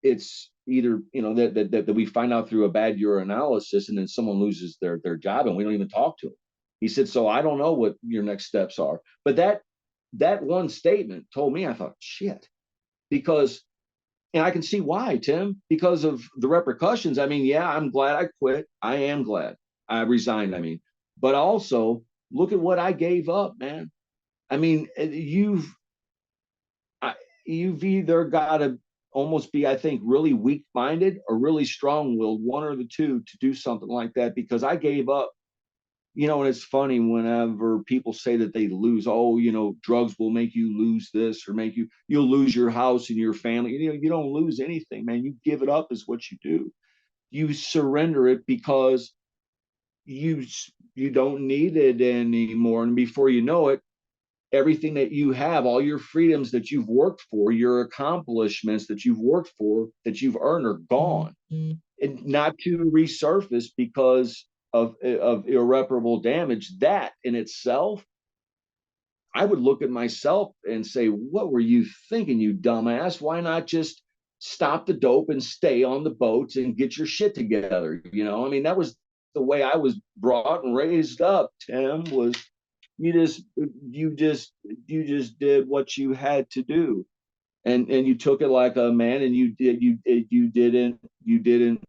S2: it's either, that we find out through a bad urinalysis and then someone loses their job and we don't even talk to them." He said, "So I don't know what your next steps are." But that one statement told me, I thought, shit, because and I can see why, Tim, because of the repercussions. I mean, yeah, I'm glad I quit. I am glad I resigned. I mean, but also look at what I gave up, man. I mean, you've either got to almost be, I think, really weak minded or really strong willed, one or the two, to do something like that, because I gave up. And it's funny whenever people say that they lose, oh, drugs will make you lose this or you'll lose your house and your family. You don't lose anything, man. You give it up is what you do. You surrender it because you you don't need it anymore. And before you know it, everything that you have, all your freedoms that you've worked for, your accomplishments that you've worked for, that you've earned, are gone. Mm-hmm. And not to resurface because of irreparable damage. That in itself, I would look at myself and say, "What were you thinking, you dumbass? Why not just stop the dope and stay on the boats and get your shit together?" I mean, that was the way I was brought and raised up, Tim. Was you just you just did what you had to do, and you took it like a man, and you didn't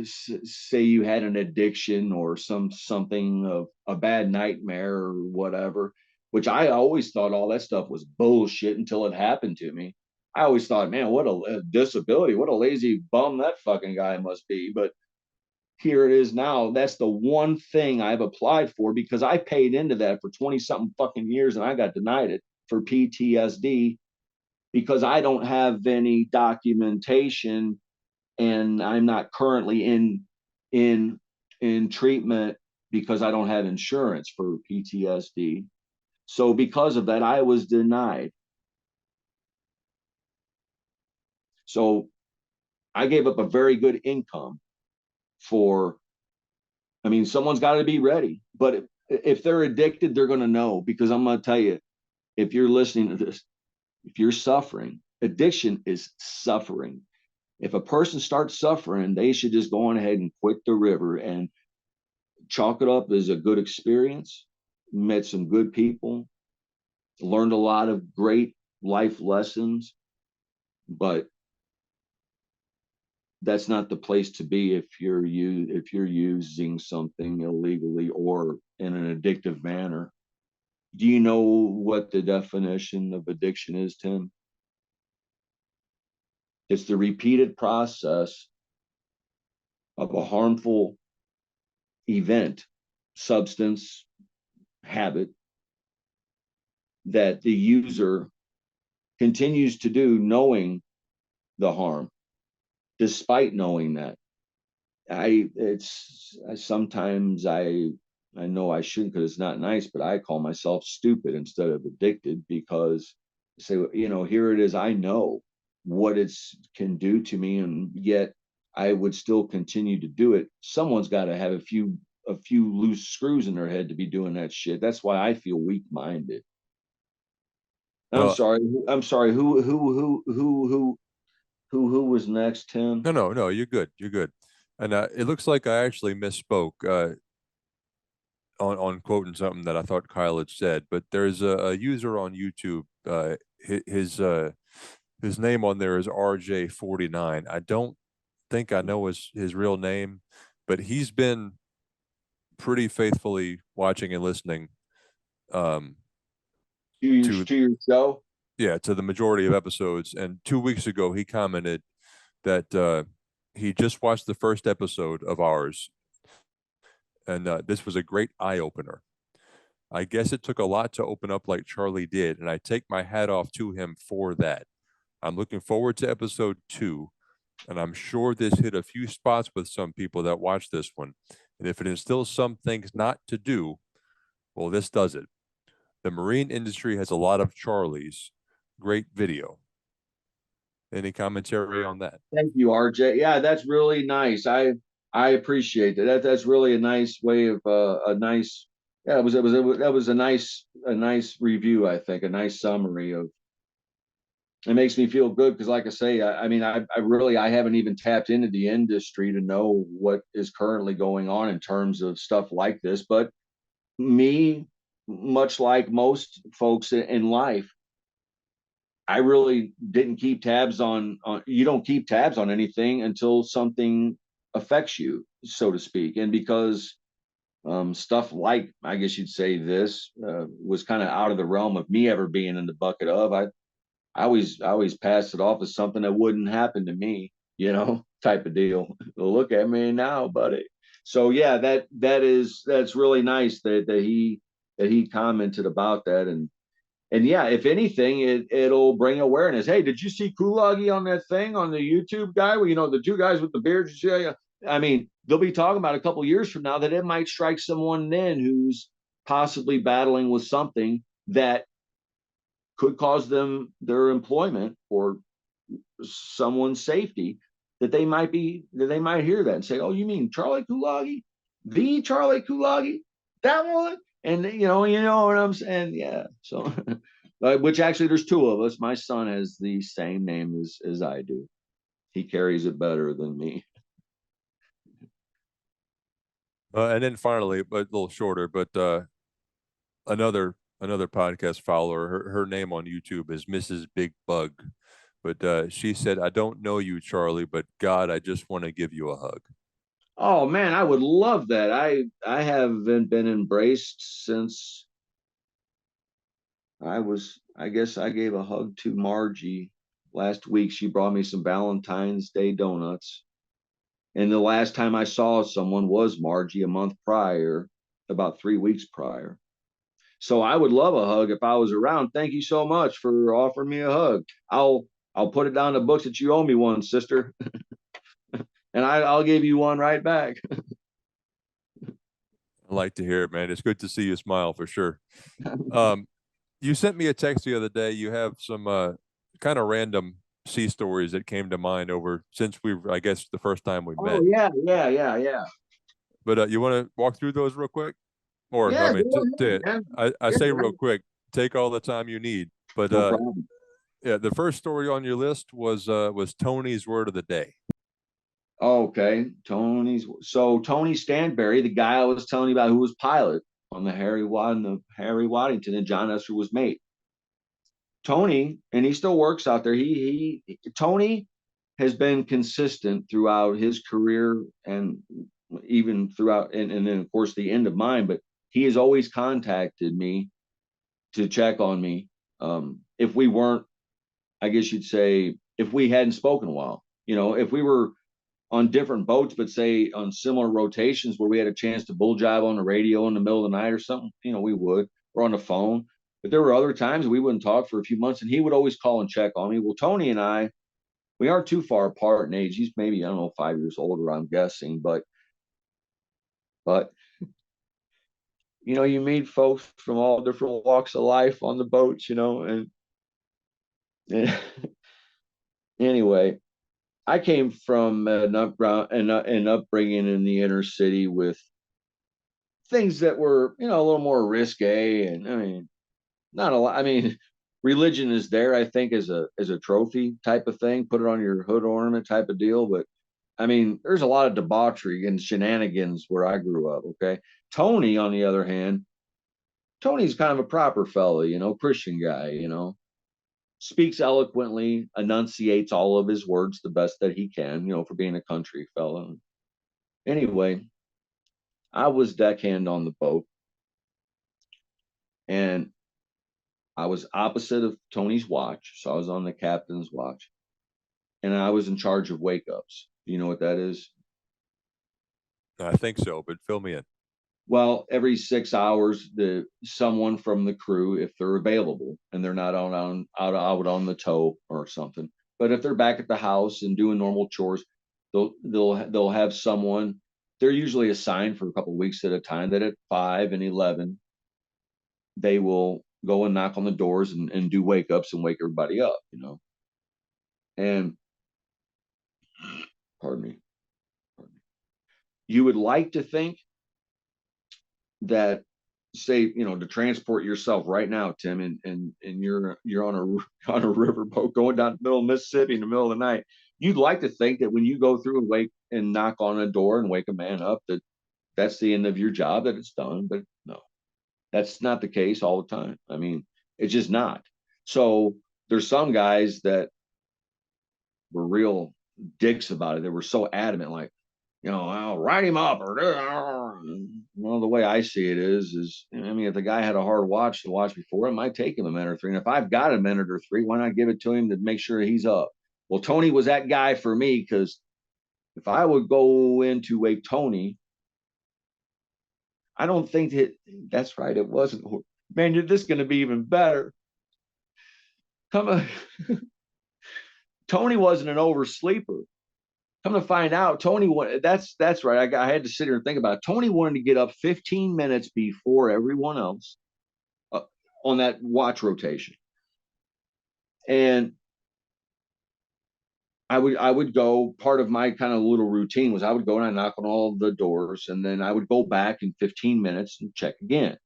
S2: say you had an addiction or something of a bad nightmare or whatever, which I always thought all that stuff was bullshit until it happened to me. I always thought, man, what a disability, what a lazy bum that fucking guy must be. But here it is now. That's the one thing I've applied for, because I paid into that for 20 something fucking years and I got denied it for PTSD because I don't have any documentation, and I'm not currently in treatment because I don't have insurance for PTSD. So because of that, I was denied. So I gave up a very good income for, I mean, someone's got to be ready. But if they're addicted, they're going to know, because I'm going to tell you, if you're listening to this, if you're suffering, addiction is suffering. If a person starts suffering, they should just go on ahead and quit the river and chalk it up as a good experience. Met some good people, learned a lot of great life lessons, but that's not the place to be if you're using something illegally or in an addictive manner. Do you know what the definition of addiction is, Tim? It's the repeated process of a harmful event, substance, habit that the user continues to do knowing the harm, despite knowing that. Sometimes I know I shouldn't, because it's not nice, but I call myself stupid instead of addicted, because I say, here it is. I know what it's can do to me, and yet I would still continue to do it. Someone's got to have a few loose screws in their head to be doing that shit. That's why I feel weak minded. I'm
S1: Well,
S2: sorry. I'm sorry. Who was next, Tim?
S1: no, you're good. You're good. And it looks like I actually misspoke on quoting something that I thought Kyle had said. But there's a user on YouTube. His name on there is RJ49. I don't think I know his real name, but he's been pretty faithfully watching and listening um, to
S2: To your show?
S1: yeah to the majority of episodes. And 2 weeks ago, he commented that he just watched the first episode of ours, and this was a great eye opener. I guess it took a lot to open up like Charlie did, and I take my hat off to him for that. I'm looking forward to episode 2, and I'm sure this hit a few spots with some people that watch this one. And if it instills some things not to do, well, this does it. The marine industry has a lot of Charlies. Great video. Any commentary on that?
S2: Thank you, RJ. Yeah, that's really nice. I appreciate that. That's really a nice way of a nice. Yeah, that was a nice review. I think a nice summary of. It makes me feel good because, like I say, I mean, I really I haven't even tapped into the industry to know what is currently going on in terms of stuff like this. But me, much like most folks in life, I really didn't keep tabs on you don't keep tabs on anything until something affects you, so to speak. And because stuff like, I guess you'd say, this was kind of out of the realm of me ever being in the bucket of, I always passed it off as something that wouldn't happen to me, type of deal. Look at me now, buddy. So yeah, that's really nice that he commented about that. And yeah, if anything, it'll bring awareness. Hey, did you see Kulage on that thing on the YouTube guy? Well, the two guys with the beards. Yeah, I mean, they'll be talking about a couple years from now that it might strike someone then who's possibly battling with something that could cause them their employment or someone's safety. That they might hear that and say, "Oh, you mean Charlie Kulage, the Charlie Kulage, that one?" And you know what I'm saying? Yeah. So, which actually, there's two of us. My son has the same name as I do. He carries it better than me.
S1: And then finally, but a little shorter, but another podcast follower, her name on YouTube is Mrs. Big Bug. But she said, I don't know you, Charlie, but God, I just want to give you a hug.
S2: Oh man, I would love that. I haven't been embraced since I guess I gave a hug to Margie last week. She brought me some Valentine's Day donuts. And the last time I saw someone was Margie a month prior, about 3 weeks prior. So I would love a hug if I was around. Thank you so much for offering me a hug. I'll put it down in the books that you owe me one, sister. And I'll give you one right back.
S1: I like to hear it, man. It's good to see you smile for sure. Um, you sent me a text the other day. You have some kind of random sea stories that came to mind over since I guess, the first time we
S2: Oh
S1: met.
S2: yeah.
S1: But you want to walk through those real quick? Or, I
S2: Yeah,
S1: mean,
S2: go ahead, man.
S1: I
S2: Yeah,
S1: say real quick, take all the time you need. But
S2: no problem.
S1: yeah, the first story on your list was Tony's word of the day.
S2: Okay, Tony Stanberry, the guy I was telling you about who was pilot on the Harry Waddington, and John Esther was mate. Tony, and he still works out there. Tony has been consistent throughout his career and even throughout, and then of course the end of mine. But he has always contacted me to check on me. If we weren't, I guess you'd say, if we hadn't spoken a while, if we were on different boats, but say on similar rotations where we had a chance to bull jive on the radio in the middle of the night or something, we would, or on the phone. But there were other times we wouldn't talk for a few months, and he would always call and check on me. Well, Tony and I, we aren't too far apart in age. He's maybe, I don't know, 5 years older, I'm guessing. But you meet folks from all different walks of life on the boats, and Anyway, I came from an upbringing in the inner city with things that were, a little more risque, and I mean, not a lot. I mean, religion is there, I think, as a trophy type of thing, put it on your hood ornament type of deal. But I mean, there's a lot of debauchery and shenanigans where I grew up. Okay, Tony, on the other hand, Tony's kind of a proper fella, Christian guy, speaks eloquently, enunciates all of his words the best that he can, for being a country fella. Anyway, I was deckhand on the boat, and I was opposite of Tony's watch, so I was on the captain's watch, and I was in charge of wake ups. Do you know what that is?
S1: I think so, but fill me in.
S2: Well, every 6 hours, someone from the crew, if they're available and they're not out on the tow or something, but if they're back at the house and doing normal chores, they'll have someone. They're usually assigned for a couple of weeks at a time. That at 5 and 11, they will go and knock on the doors and do wake ups and wake everybody up. And pardon me, you would like to think that, say, to transport yourself right now, Tim, and you're on a riverboat going down the middle of Mississippi in the middle of the night. You'd like to think that when you go through and wake and knock on a door and wake a man up, that that's the end of your job, that it's done. But no, that's not the case all the time. I mean, it's just not. So there's some guys that were real dicks about it. They were so adamant, like, I'll write him up, or the way I see it is, I mean, if the guy had a hard watch to watch before, it might take him a minute or three. And if I've got a minute or three, why not give it to him to make sure he's up? Well, Tony was that guy for me, because if I would go in to wake Tony, I don't think that's right. It wasn't, man, this is going to be even better. Tony wasn't an oversleeper. Come to find out, Tony, that's right. I had to sit here and think about it. Tony wanted to get up 15 minutes before everyone else on that watch rotation. And I would go, part of my kind of little routine was I would go and I knock on all the doors, and then I would go back in 15 minutes and check again,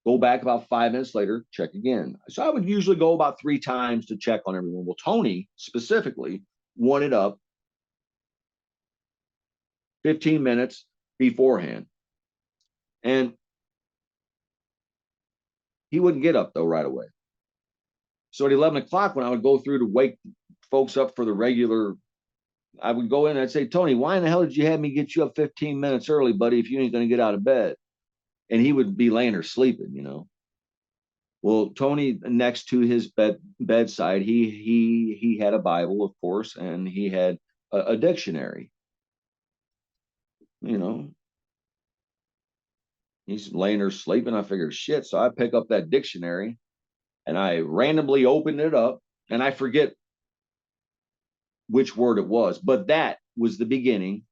S2: go back about 5 minutes later, check again. So I would usually go about 3 times to check on everyone. Well, Tony specifically wanted up 15 minutes beforehand. And he wouldn't get up, though, right away. So at 11 o'clock, when I would go through to wake folks up for the regular, I would go in and I'd say, Tony, why in the hell did you have me get you up 15 minutes early, buddy, if you ain't going to get out of bed? And he would be laying there sleeping. Well, Tony, next to his bedside, he had a Bible, of course, and he had a dictionary. He's laying there sleeping. I figured, shit. So I pick up that dictionary and I randomly open it up, and I forget which word it was, but that was the beginning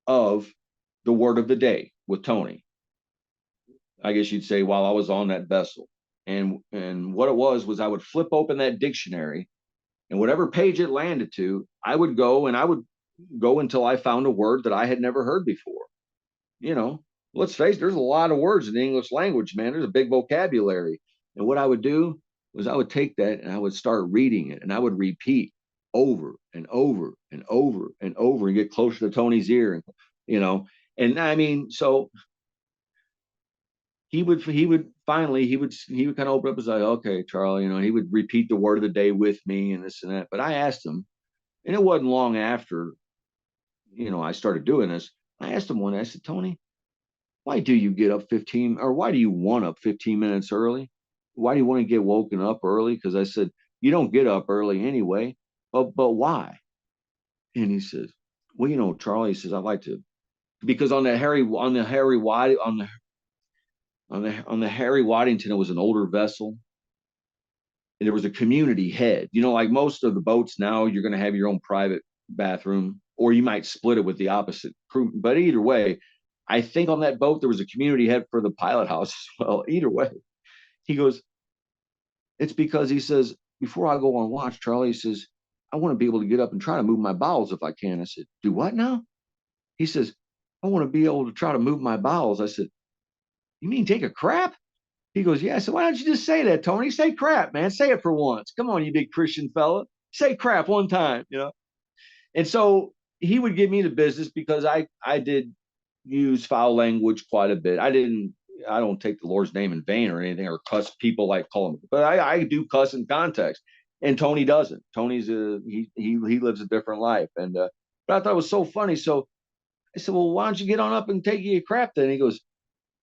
S2: of the word of the day with Tony. I guess you'd say, while I was on that vessel. And what it was I would flip open that dictionary, and whatever page it landed to, I would go until I found a word that I had never heard before. Let's face it, there's a lot of words in the English language, man. There's a big vocabulary. And what I would do was I would take that and I would start reading it, and I would repeat over and over and over and over and get closer to Tony's ear. And I mean, so he would finally kind of open up and say, okay, Charlie, he would repeat the word of the day with me and this and that. But I asked him, and it wasn't long after, I started doing this. I asked him one day, I said, Tony, why do you get up 15, or why do you want up 15 minutes early? Why do you want to get woken up early? Because I said, you don't get up early anyway, but why? And he says, well, Charlie, he says, I like to, because on the Harry Waddington, it was an older vessel, and there was a community head. Like most of the boats now, you're going to have your own private bathroom, or you might split it with the opposite crew. But either way, I think on that boat, there was a community head for the pilot house as well. Either way, he goes, it's because, he says, before I go on watch, Charlie, he says, I want to be able to get up and try to move my bowels if I can. I said, do what now? He says, I want to be able to try to move my bowels. I said, you mean take a crap? He goes, yeah. I said, why don't you just say that, Tony? Say crap, man. Say it for once. Come on, you big Christian fella. Say crap one time, you know? And so he would give me the business because I did use foul language quite a bit. I don't take the Lord's name in vain or anything or cuss people like call them, but I do cuss in context. And Tony doesn't. Tony's he lives a different life. And but I thought it was so funny. So I said, well, why don't you get on up and take you a crap then? He goes,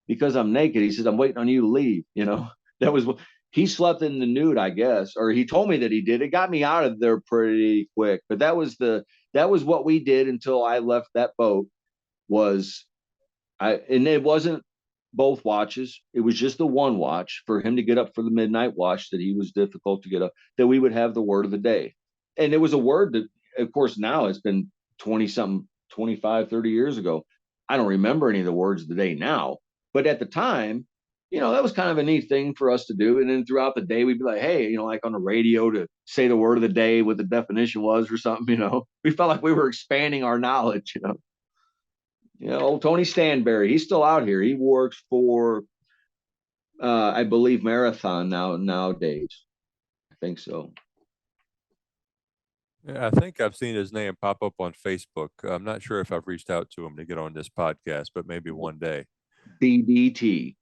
S2: because I'm naked. He says, I'm waiting on you to leave. You know, that was he slept in the nude, I guess, or he told me that he did. It got me out of there pretty quick. But that was what we did until I left that boat. And it wasn't both watches. It was just the one watch for him to get up for the midnight watch that he was difficult to get up, that we would have the word of the day. And it was a word that, of course, now it's been 20 something, 25, 30 years ago. I don't remember any of the words of the day now, but at the time, you know, that was kind of a neat thing for us to do. And then throughout the day, we'd be like, hey, you know, like on the radio to say the word of the day, what the definition was or something, you know, we felt like we were expanding our knowledge, you know. You know, old Tony Stanberry, he's still out here. He works for, I believe, Marathon nowadays. I think so.
S1: Yeah, I think I've seen his name pop up on Facebook. I'm not sure if I've reached out to him to get on this podcast, but maybe one day.
S2: BDT,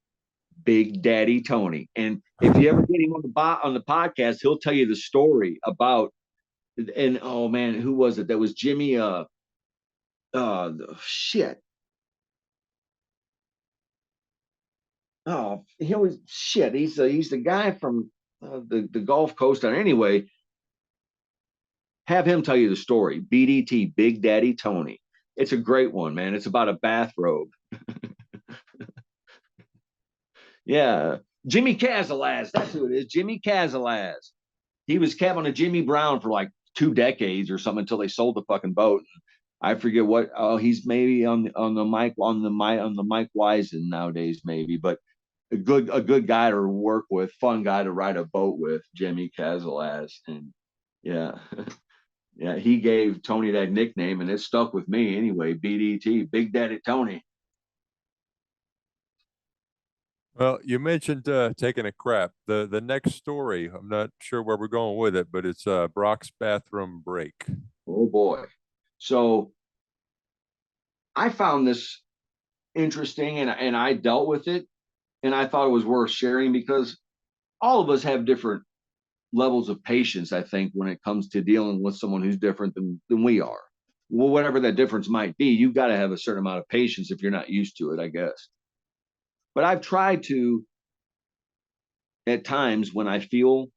S2: Big Daddy Tony. And if you ever get him on the podcast, he'll tell you the story about. And oh man, who was it? That was Jimmy. Shit. Oh, he was shit. He's the guy from the Gulf Coast. And anyway, have him tell you the story. BDT, Big Daddy Tony. It's a great one, man. It's about a bathrobe. Yeah. Jimmy Casalaz. That's who it is. Jimmy Casalaz. He was cabin to Jimmy Brown for like 2 decades or something until they sold the fucking boat. I forget what. Oh, he's maybe on the Mike Wisen nowadays, maybe. But a good guy to work with, fun guy to ride a boat with, Jimmy Casalaz. And yeah. Yeah, he gave Tony that nickname, and it stuck with me anyway. BDT, Big Daddy Tony.
S1: Well, you mentioned taking a crap. The next story, I'm not sure where we're going with it, but it's Brock's bathroom break.
S2: Oh boy. So I found this interesting, and I dealt with it, and I thought it was worth sharing because all of us have different levels of patience, I think, when it comes to dealing with someone who's different than we are. Well, whatever that difference might be, you've got to have a certain amount of patience if you're not used to it, I guess. But I've tried to, at times when I feel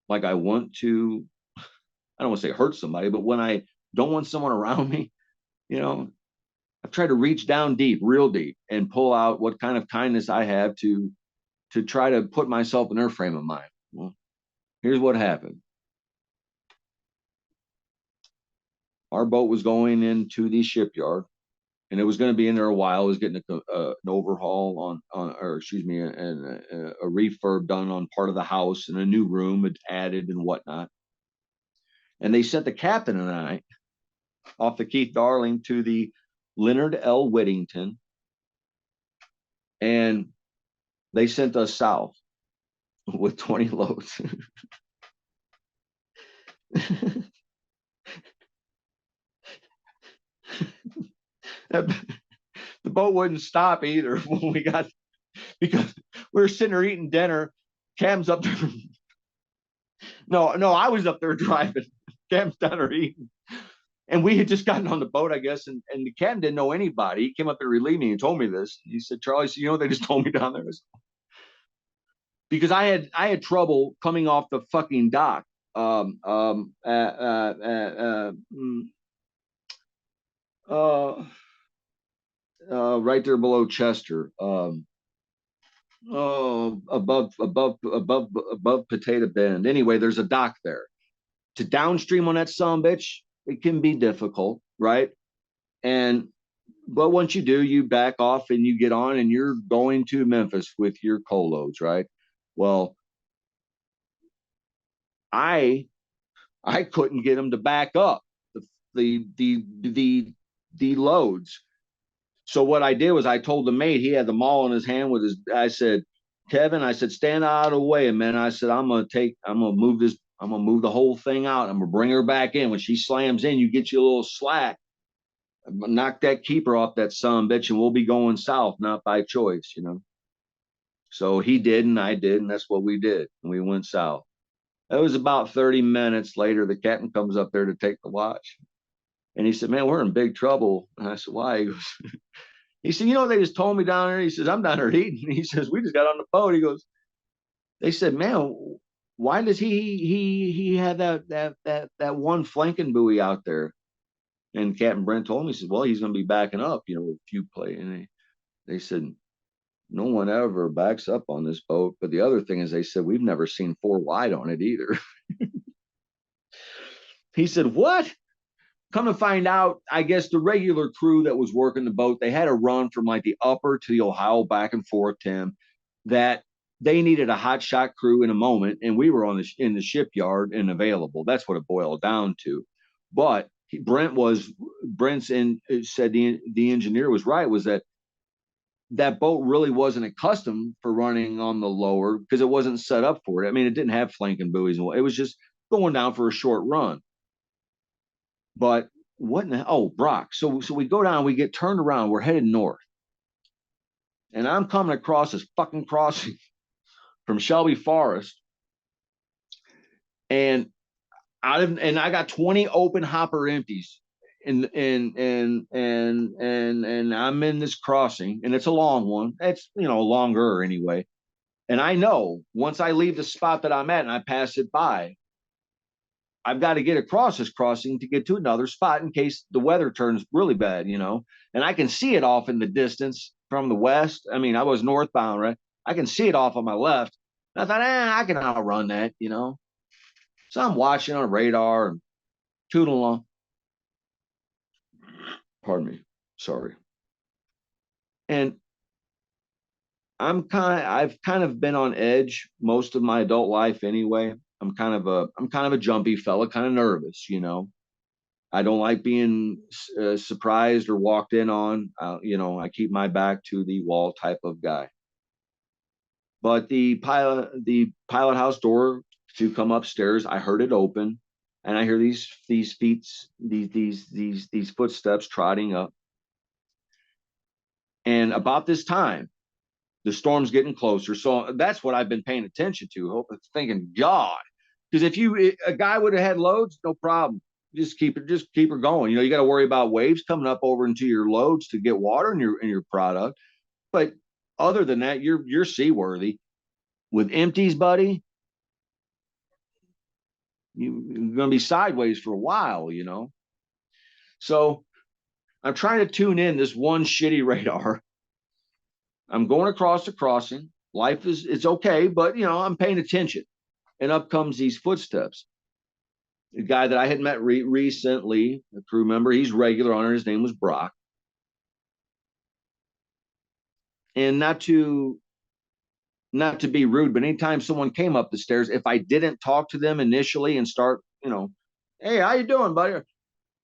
S2: like I want to, I don't want to say hurt somebody, but when I don't want someone around me, you know, I've tried to reach down deep, real deep, and pull out what kind of kindness I have to try to put myself in their frame of mind. Well, here's what happened. Our boat was going into the shipyard, and it was going to be in there a while. It was getting an overhaul or excuse me, a refurb done on part of the house, and a new room added and whatnot. And they sent the captain and I off the Keith Darling to the Leonard L. Whittington, and they sent us south with 20 loads. The boat wouldn't stop either when we got, because we were sitting there eating dinner. Cam's up there. No, I was up there driving. Cam's down there eating. And we had just gotten on the boat, I guess, and the captain didn't know anybody. He came up there to relieve me and told me this. He said, Charlie, so you know, they just told me down there. Because I had trouble coming off the fucking dock. Right there below Chester. Above Potato Bend. Anyway, there's a dock there. To downstream on that sumbitch, it can be difficult, right? But once you do, you back off and you get on, and you're going to Memphis with your colos, right? Well, I couldn't get him to back up the loads. So what I did was I told the mate, he had the maul in his hand with his, I said, Kevin, I said, stand out of the way. And man, I said, I'm going to move this, I'm going to move the whole thing out. I'm going to bring her back in. When she slams in, you get you a little slack, knock that keeper off that son bitch, and we'll be going south, not by choice, you know? So he did, and I did, and that's what we did. And we went south. It was about 30 minutes later, the captain comes up there to take the watch. And he said, man, we're in big trouble. And I said, why? He goes, he said, you know, they just told me down there. He says, I'm down there eating. He says, we just got on the boat. He goes, they said, man, why does he have that one flanking buoy out there? And Captain Brent told me, he said, well, he's going to be backing up, you know, if you play. And they said, no one ever backs up on this boat. But the other thing is, they said, we've never seen 4 wide on it either. He said, what? Come to find out, I guess the regular crew that was working the boat, they had a run from like the upper to the Ohio back and forth, Tim, that they needed a hot shot crew in a moment, and we were in the shipyard and available. That's what it boiled down to. But Brent's said the engineer was right, was that boat really wasn't accustomed for running on the lower because it wasn't set up for it. I mean, it didn't have flanking buoys. It was just going down for a short run. But what in the, oh, Brock. So we go down, we get turned around, we're headed north. And I'm coming across this fucking crossing from Shelby Forest. And I got 20 open hopper empties. And I'm in this crossing, and it's a long one. It's, you know, longer anyway. And I know once I leave the spot that I'm at and I pass it by, I've got to get across this crossing to get to another spot in case the weather turns really bad, you know. And I can see it off in the distance from the west. I mean, I was northbound, right? I can see it off on my left. And I thought, I can outrun that, you know. So I'm watching on radar and tooting along. Pardon me. Sorry. And I've kind of been on edge most of my adult life anyway. I'm kind of a jumpy fella, kind of nervous, you know. I don't like being surprised or walked in on. You know, I keep my back to the wall type of guy. But the pilot house door to come upstairs, I heard it open, and I hear these footsteps trotting up. And about this time, the storm's getting closer. So that's what I've been paying attention to, thinking, God, because if a guy would have had loads, no problem. Just keep her going. You know, you got to worry about waves coming up over into your loads to get water in your product. But other than that, you're seaworthy. With empties, buddy, you're going to be sideways for a while, you know. So I'm trying to tune in this one shitty radar. I'm going across the crossing. Life it's okay, but, you know, I'm paying attention. And up comes these footsteps. The guy that I had met recently, a crew member, he's regular on her. His name was Brock. And not to be rude, but anytime someone came up the stairs, if I didn't talk to them initially and start, you know, hey, how you doing, buddy?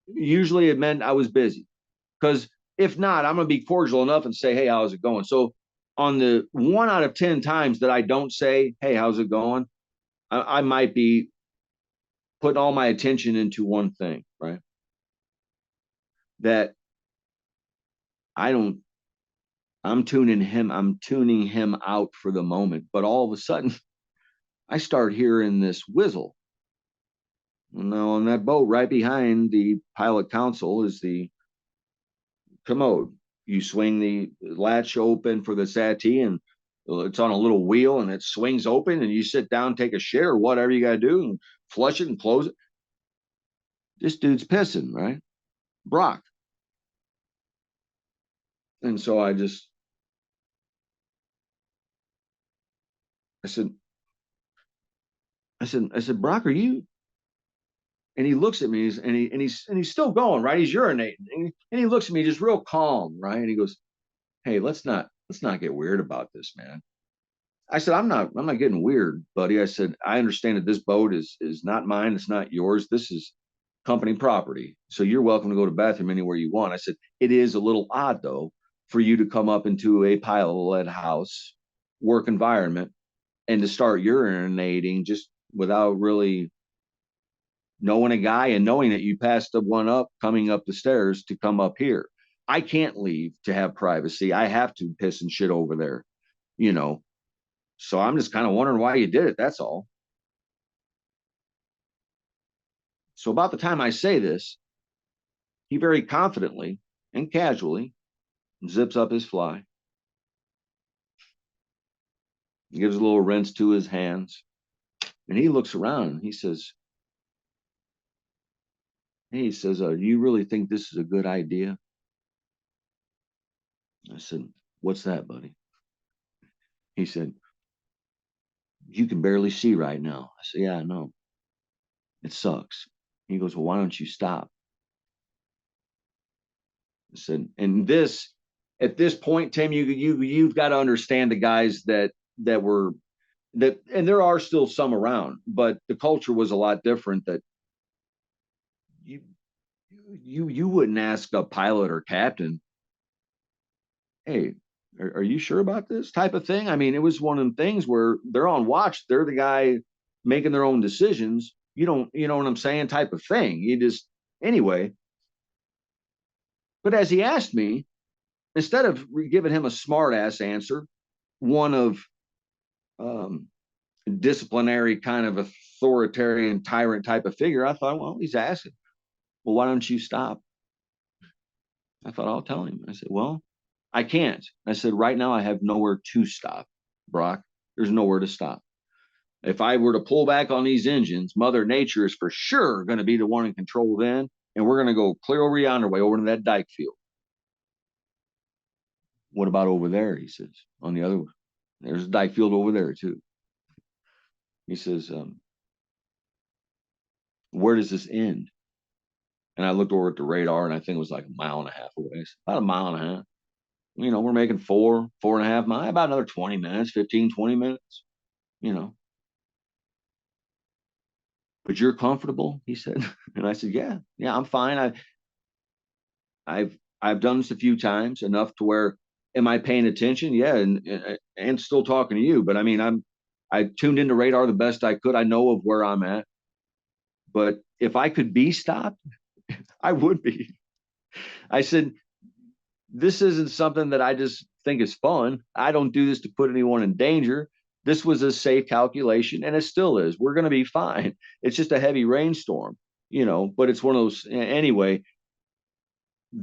S2: Usually it meant I was busy. Because if not, I'm going to be cordial enough and say, hey, how's it going? So on the 1 out of 10 times that I don't say, hey, how's it going? I might be putting all my attention into one thing, right? That I'm tuning him out for the moment. But all of a sudden, I start hearing this whizzle. Now, on that boat right behind the pilot console is the commode. You swing the latch open for the settee, and it's on a little wheel, and it swings open, and you sit down, take a shit or whatever you got to do, and flush it and close it. This dude's pissing, right? Brock. And so I said, Brock, are you? And he looks at me, and he's still going, right? He's urinating, and he looks at me just real calm, right? And he goes, hey, let's not get weird about this, man. I said, I'm not getting weird, buddy. I said, I understand that this boat is not mine. It's not yours. This is company property. So you're welcome to go to the bathroom anywhere you want. I said, it is a little odd though, for you to come up into a pilot house work environment and to start urinating just without really knowing a guy and knowing that you passed the one up coming up the stairs to come up here. I can't leave to have privacy. I have to piss and shit over there, you know. So I'm just kind of wondering why you did it. That's all. So about the time I say this, he very confidently and casually zips up his fly, gives a little rinse to his hands, and he looks around and he says, do you really think this is a good idea? I said, what's that, buddy? He said, you can barely see right now. I said, yeah, I know. It sucks. He goes, well, why don't you stop? I said, and this, at this point, Tim, you've got to understand the guys that were that, and there are still some around, but the culture was a lot different. That you wouldn't ask a pilot or captain, hey, are you sure about this type of thing? I mean, it was one of them things where they're on watch. They're the guy making their own decisions. You don't, you know what I'm saying? Type of thing. You just, anyway. But as he asked me, instead of giving him a smart ass answer, one of um, disciplinary kind of authoritarian tyrant type of figure, I thought, well, he's asking, well, why don't you stop? I thought, I'll tell him. I said, well, I can't. I said, right now I have nowhere to stop, Brock. There's nowhere to stop. If I were to pull back on these engines, Mother Nature is for sure going to be the one in control then, and we're going to go clear over yonder way over to that dike field. What about over there? He says, on the other one. There's a dike field over there too. He says, where does this end? And I looked over at the radar, and I think it was like a mile and a half away. About a mile and a half. You know, we're making 4.5 miles, about another 20 minutes, 15, 20 minutes, you know. But you're comfortable, he said. And I said, yeah, I'm fine. I've done this a few times, enough to where, am I paying attention? Yeah, and still talking to you. But I mean, I tuned into radar the best I could. I know of where I'm at. But if I could be stopped, I would be. I said, this isn't something that I just think is fun. I don't do this to put anyone in danger. This was a safe calculation, and it still is. We're going to be fine. It's just a heavy rainstorm, you know, but it's one of those, anyway,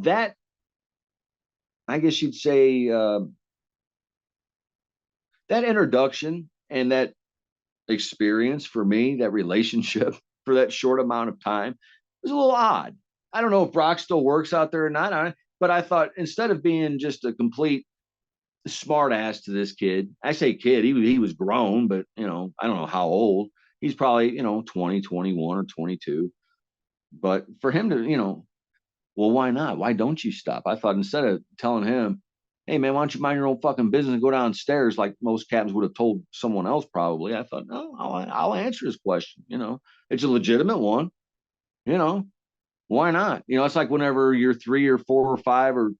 S2: that, I guess you'd say, that introduction and that experience for me, that relationship for that short amount of time was a little odd. I don't know if Brock still works out there or not, but I thought, instead of being just a complete smart ass to this kid, I say kid, he was grown, but you know, I don't know how old. He's probably, you know, 20, 21 or 22. But for him to, you know, well, why not? Why don't you stop? I thought, instead of telling him, hey man, why don't you mind your own fucking business and go downstairs, like most captains would have told someone else probably, I thought, no, I'll answer his question. You know, it's a legitimate one. You know, why not? You know, it's like whenever you're 3 or 4 or 5 or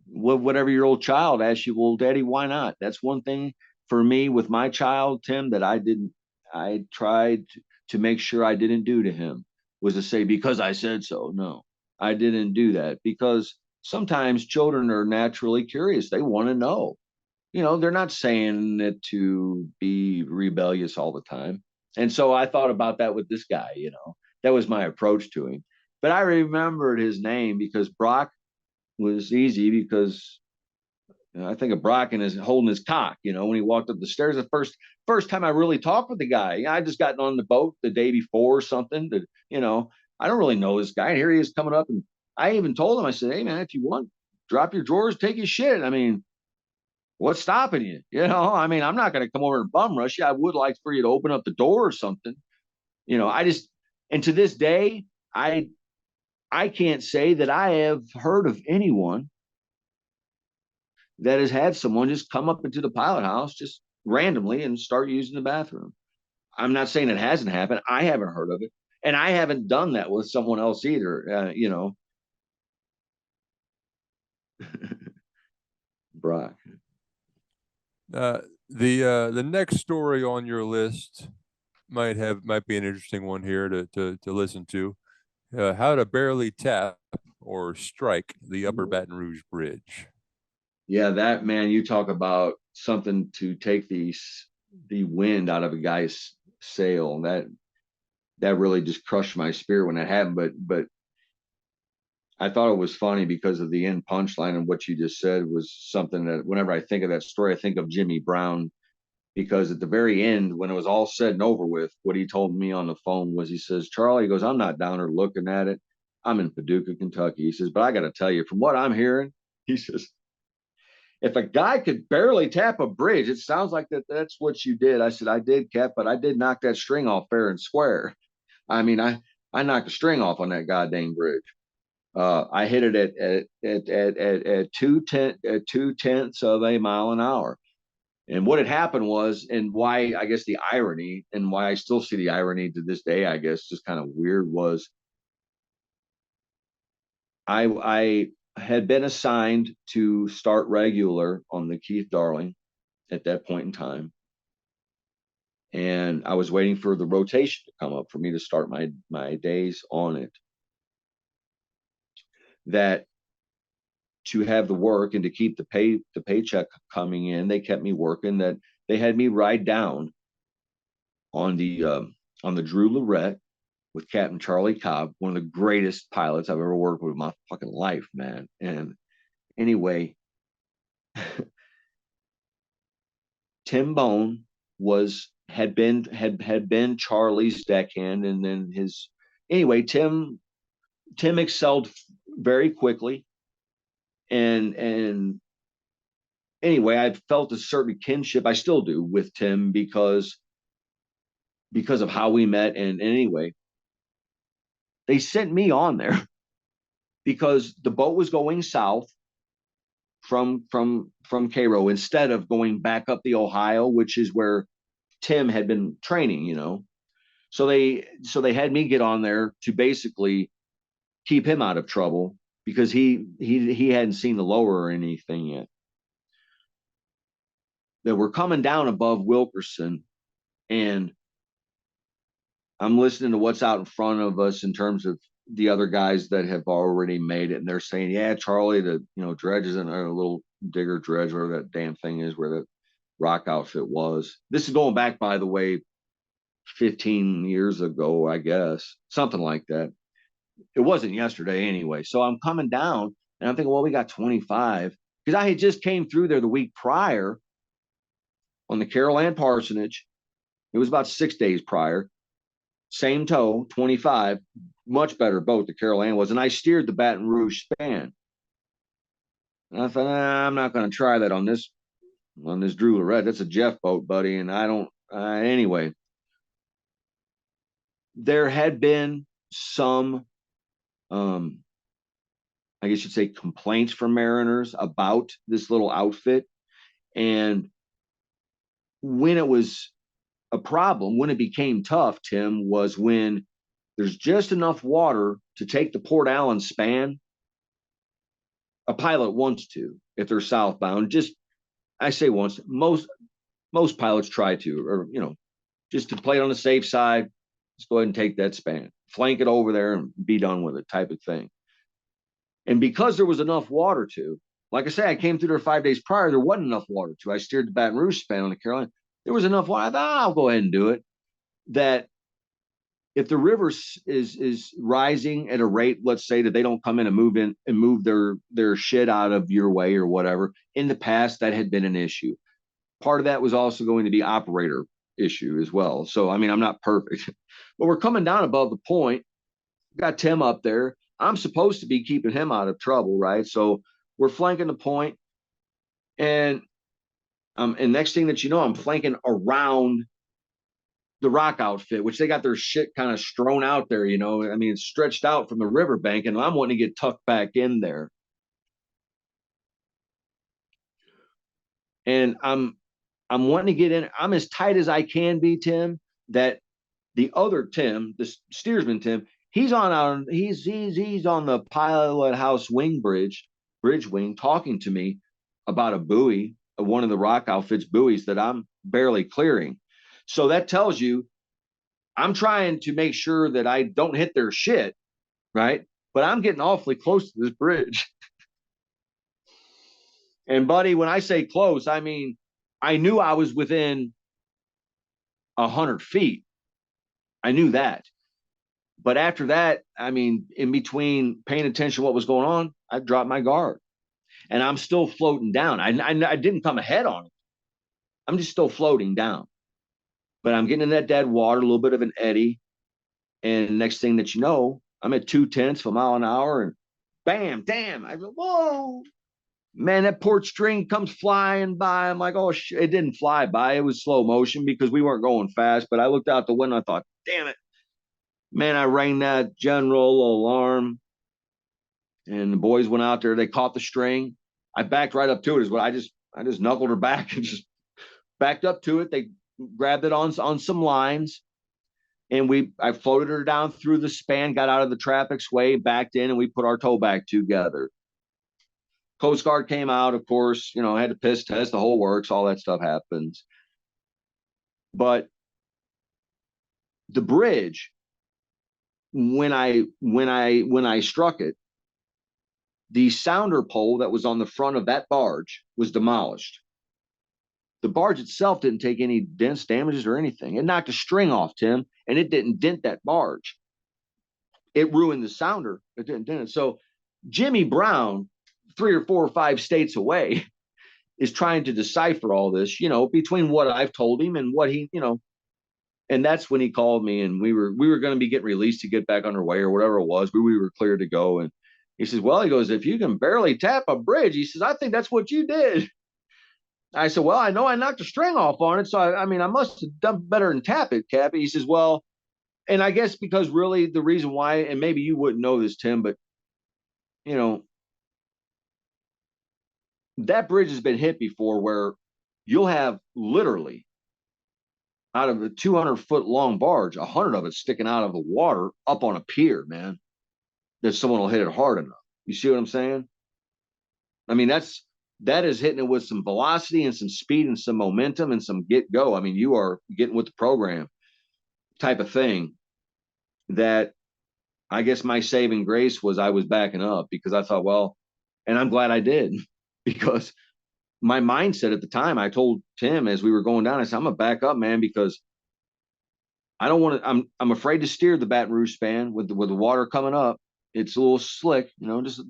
S2: whatever your old child asks you, well, daddy, why not? That's one thing for me with my child, Tim, that I tried to make sure I didn't do to him, was to say, because I said so. No, I didn't do that, because sometimes children are naturally curious. They want to know, you know, they're not saying it to be rebellious all the time. And so I thought about that with this guy, you know, that was my approach to him. But I remembered his name because Brock was easy, because I think of Brock and his holding his cock, you know, when he walked up the stairs. The first time I really talked with the guy, I just gotten on the boat the day before or something. That, you know, I don't really know this guy. And here he is coming up, and I even told him, I said, hey man, if you want, drop your drawers, take your shit. I mean, what's stopping you? You know, I mean, I'm not going to come over and bum rush you. I would like for you to open up the door or something. You know, and to this day, I can't say that I have heard of anyone that has had someone just come up into the pilot house, just randomly and start using the bathroom. I'm not saying it hasn't happened. I haven't heard of it. And I haven't done that with someone else either, you know. Brock.
S1: The next story on your list might be an interesting one here to listen to. How to barely tap or strike the Upper Baton Rouge Bridge.
S2: Yeah, that, man, you talk about something to take the wind out of a guy's sail. That really just crushed my spirit when that happened. But I thought it was funny because of the end punchline, and what you just said was something that whenever I think of that story, I think of Jimmy Brown, because at the very end, when it was all said and over with, what he told me on the phone was, he says, Charlie, he goes, I'm not down there looking at it. I'm in Paducah, Kentucky. He says, but I got to tell you, from what I'm hearing, he says, if a guy could barely tap a bridge, it sounds like that's what you did. I said, I did, Cap, but I did knock that string off fair and square. I mean, I knocked the string off on that goddamn bridge. I hit it at 2/10 of a mile an hour. And what had happened was, and why I guess the irony, and why I still see the irony to this day, I guess, just kind of weird, was I had been assigned to start regular on the Keith Darling at that point in time. And I was waiting for the rotation to come up for me to start my days on it. That to have the work and to keep the paycheck coming in, they kept me working. That they had me ride down on the Drew Lorette with Captain Charlie Cobb, one of the greatest pilots I've ever worked with in my fucking life, man. And anyway, Tim Bone had been Charlie's deckhand, and then Tim excelled very quickly, and anyway, I felt a certain kinship, I still do, with Tim because of how we met. And anyway, they sent me on there because the boat was going south from Cairo instead of going back up the Ohio, which is where Tim had been training, you know. So they had me get on there to basically keep him out of trouble because he hadn't seen the lower or anything yet. That we're coming down above Wilkerson, and I'm listening to what's out in front of us in terms of the other guys that have already made it, and they're saying, "Yeah, Charlie, the dredge is in a little digger dredge, whatever that damn thing is, where the rock outfit was." This is going back, by the way, 15 years ago, I guess, something like that. It wasn't yesterday anyway. So I'm coming down, and I'm thinking, well, we got 25, because I had just came through there the week prior on the Carol Ann Parsonage. It was about 6 days prior. Same tow, 25, much better boat the Carol Ann was. And I steered the Baton Rouge span. And I thought, I'm not going to try that on this Drew Lorette. That's a Jeff boat, buddy. And I don't, anyway. There had been some, I guess you'd say, complaints from mariners about this little outfit. And when it was a problem, when it became tough, Tim, was when there's just enough water to take the Port Allen span. A pilot wants to, if they're southbound, just, I say once, most pilots try to, or, just to play it on the safe side, just go ahead and take that span, flank it over there and be done with it, type of thing. And because there was enough water to, like I say, I came through there 5 days prior, there wasn't enough water to. I steered the Baton Rouge span on the Carolina. There was enough water. I thought, I'll go ahead and do it. That if the river is rising at a rate, let's say that they don't come in and move their shit out of your way or whatever. In the past, that had been an issue. Part of that was also going to be operator issue as well. So, I mean, I'm not perfect, but we're coming down above the point. Got Tim up there. I'm supposed to be keeping him out of trouble, right? So we're flanking the point, and next thing that you know, I'm flanking around the rock outfit, which they got their shit kind of strewn out there, I mean, it's stretched out from the riverbank, and I'm wanting to get tucked back in there. And I'm wanting to get in. I'm as tight as I can be, Tim, that the other Tim, the steersman Tim, he's on the pilot house bridge wing, talking to me about a buoy, one of the Rock Outfits buoys that I'm barely clearing. So that tells you I'm trying to make sure that I don't hit their shit, right? But I'm getting awfully close to this bridge. And buddy, when I say close, I mean I knew I was within 100 feet. I knew that. But after that, I mean, in between paying attention to what was going on, I dropped my guard. And I'm still floating down. I didn't come ahead on it. I'm just still floating down. But I'm getting in that dead water, a little bit of an eddy. And next thing that you know, I'm at 0.2 of a mile an hour, and bam, damn. I go, whoa. Man, that port string comes flying by. I'm like, oh, shit. It didn't fly by. It was slow motion because we weren't going fast. But I looked out the window. I thought, damn it. Man, I rang that general alarm. And the boys went out there. They caught the string. I backed right up to it. Is what I just knuckled her back and just backed up to it. They grabbed it on some lines, and I floated her down through the span, got out of the traffic sway, backed in, and we put our tow back together. Coast Guard came out, of course, had to piss test, the whole works, all that stuff happens. But the bridge, when I struck it, the sounder pole that was on the front of that barge was demolished. The barge itself didn't take any dense damages or anything. It knocked a string off, Tim, and it didn't dent that barge. It ruined the sounder. It didn't dent it. So Jimmy Brown, 3 or 4 or 5 states away, is trying to decipher all this, between what I've told him and what he, and that's when he called me, and we were going to be getting released to get back underway or whatever it was. We were clear to go. And he says, well, he goes, if you can barely tap a bridge, he says, I think that's what you did. I said, well, I know I knocked a string off on it. So, I mean, I must have done better than tap it, Cappy. He says, well, and I guess because really the reason why, and maybe you wouldn't know this, Tim, but, that bridge has been hit before where you'll have literally out of the 200-foot long barge, 100 of it sticking out of the water up on a pier, man, that someone will hit it hard enough. You see what I'm saying? I mean, that is hitting it with some velocity and some speed and some momentum and some get go. I mean, you are getting with the program type of thing. That I guess my saving grace was I was backing up, because I thought, well, and I'm glad I did, because my mindset at the time, I told Tim as we were going down, I said, I'm gonna back up, man, because I don't want to, I'm afraid to steer the Baton Rouge span with the water coming up. It's a little slick,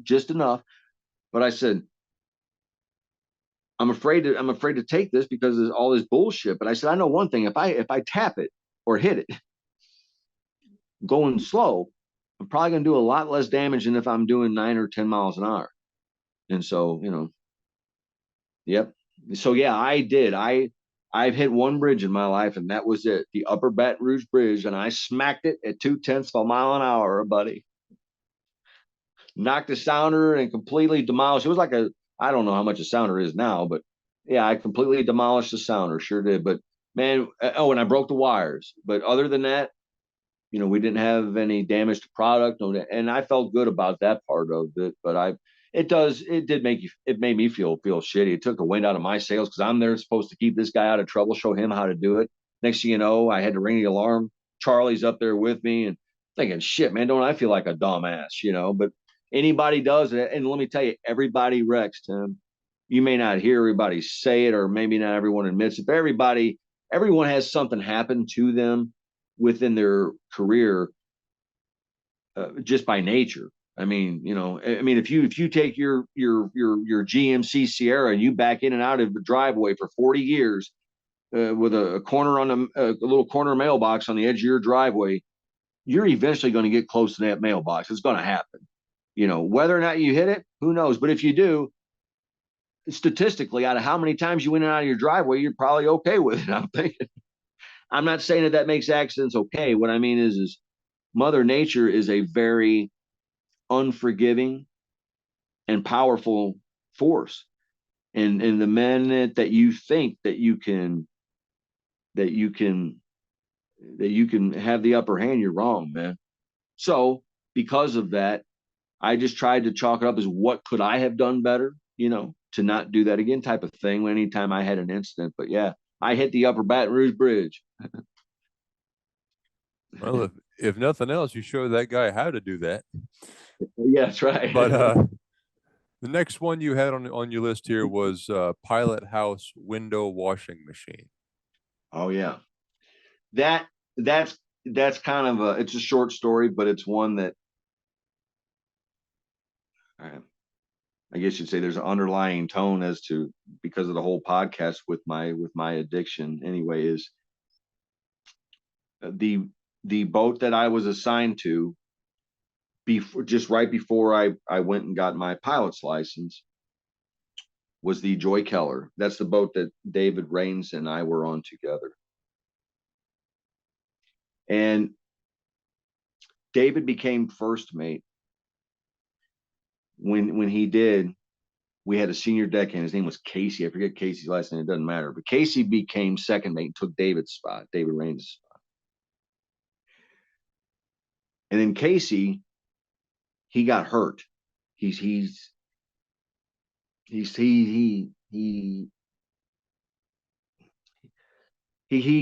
S2: just enough. But I said, I'm afraid to take this because there's all this bullshit. But I said, I know one thing, if I tap it or hit it going slow, I'm probably going to do a lot less damage than if I'm doing 9 or 10 miles an hour. And so, yep. So yeah, I did. I've hit one bridge in my life, and that was it, the Upper Baton Rouge Bridge, and I smacked it at 0.2 of a mile an hour, buddy. Knocked the sounder and completely demolished. It was like I don't know how much a sounder is now, but yeah, I completely demolished the sounder. Sure did. But man, and I broke the wires. But other than that, we didn't have any damage to product, and I felt good about that part of it. But it made me feel shitty. It took the wind out of my sails, because I'm there supposed to keep this guy out of trouble, show him how to do it. Next thing you know, I had to ring the alarm. Charlie's up there with me, and thinking, shit, man, don't I feel like a dumbass, But anybody does it, and let me tell you, everybody wrecks, Tim. You may not hear everybody say it, or maybe not everyone admits it, but everyone has something happen to them within their career, just by nature. I mean, if you take your GMC Sierra and you back in and out of the driveway for 40 years, with a corner on a little corner mailbox on the edge of your driveway, you're eventually going to get close to that mailbox. It's going to happen. Whether or not you hit it, who knows? But if you do, statistically, out of how many times you went in and out of your driveway, you're probably okay with it, I'm thinking. I'm not saying that makes accidents okay. What I mean is Mother Nature is a very unforgiving and powerful force. And the minute that you think that you can have the upper hand, you're wrong, man. So because of that, I just tried to chalk it up as what could I have done better, to not do that again type of thing anytime I had an incident. But yeah, I hit the upper Baton Rouge Bridge.
S1: Well, if nothing else, you show that guy how to do that.
S2: Yeah, that's right.
S1: But the next one you had on your list here was Pilot House window washing machine.
S2: Oh yeah. That that's kind of it's a short story, but it's one that I guess you'd say there's an underlying tone as to, because of the whole podcast with my addiction anyway, is the boat that I was assigned to before, just right before I went and got my pilot's license, was the Joy Keller. That's the boat that David Rains and I were on together. And David became first mate. When he did, we had a senior deckhand. His name was Casey. I forget Casey's last name. It doesn't matter. But Casey became second mate and took David's spot, David Rains' spot. And then Casey, he got hurt. He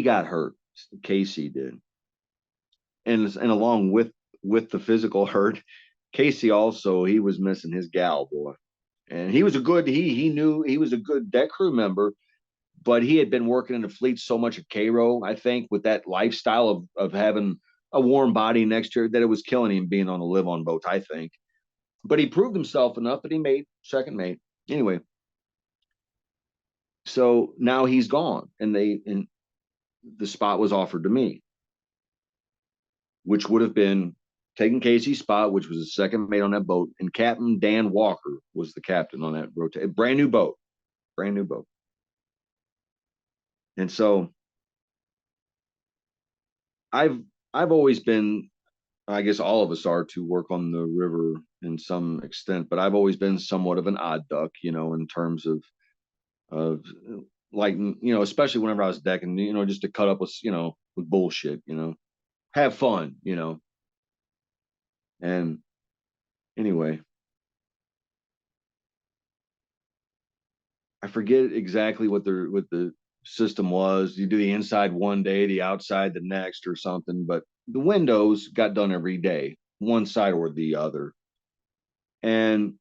S2: got hurt. Casey did. And along with the physical hurt, Casey also, he was missing his gal, boy. And he was a good, he knew he was a good deck crew member, but he had been working in the fleet so much at Cairo, I think, with that lifestyle of having a warm body next to her, that it was killing him being on a live on boat, I think. But he proved himself enough that he made second mate. Anyway, so now he's gone, and the spot was offered to me, which would have been taking Casey's spot, which was the second mate on that boat, and Captain Dan Walker was the captain on that rotation. Brand new boat. And so I've always been, I guess all of us are, to work on the river in some extent, but I've always been somewhat of an odd duck, in terms of like, especially whenever I was decking, just to cut up with bullshit, have fun, and anyway, I forget exactly what the system was. You do the inside one day, the outside the next, or something. But the windows got done every day, one side or the other. And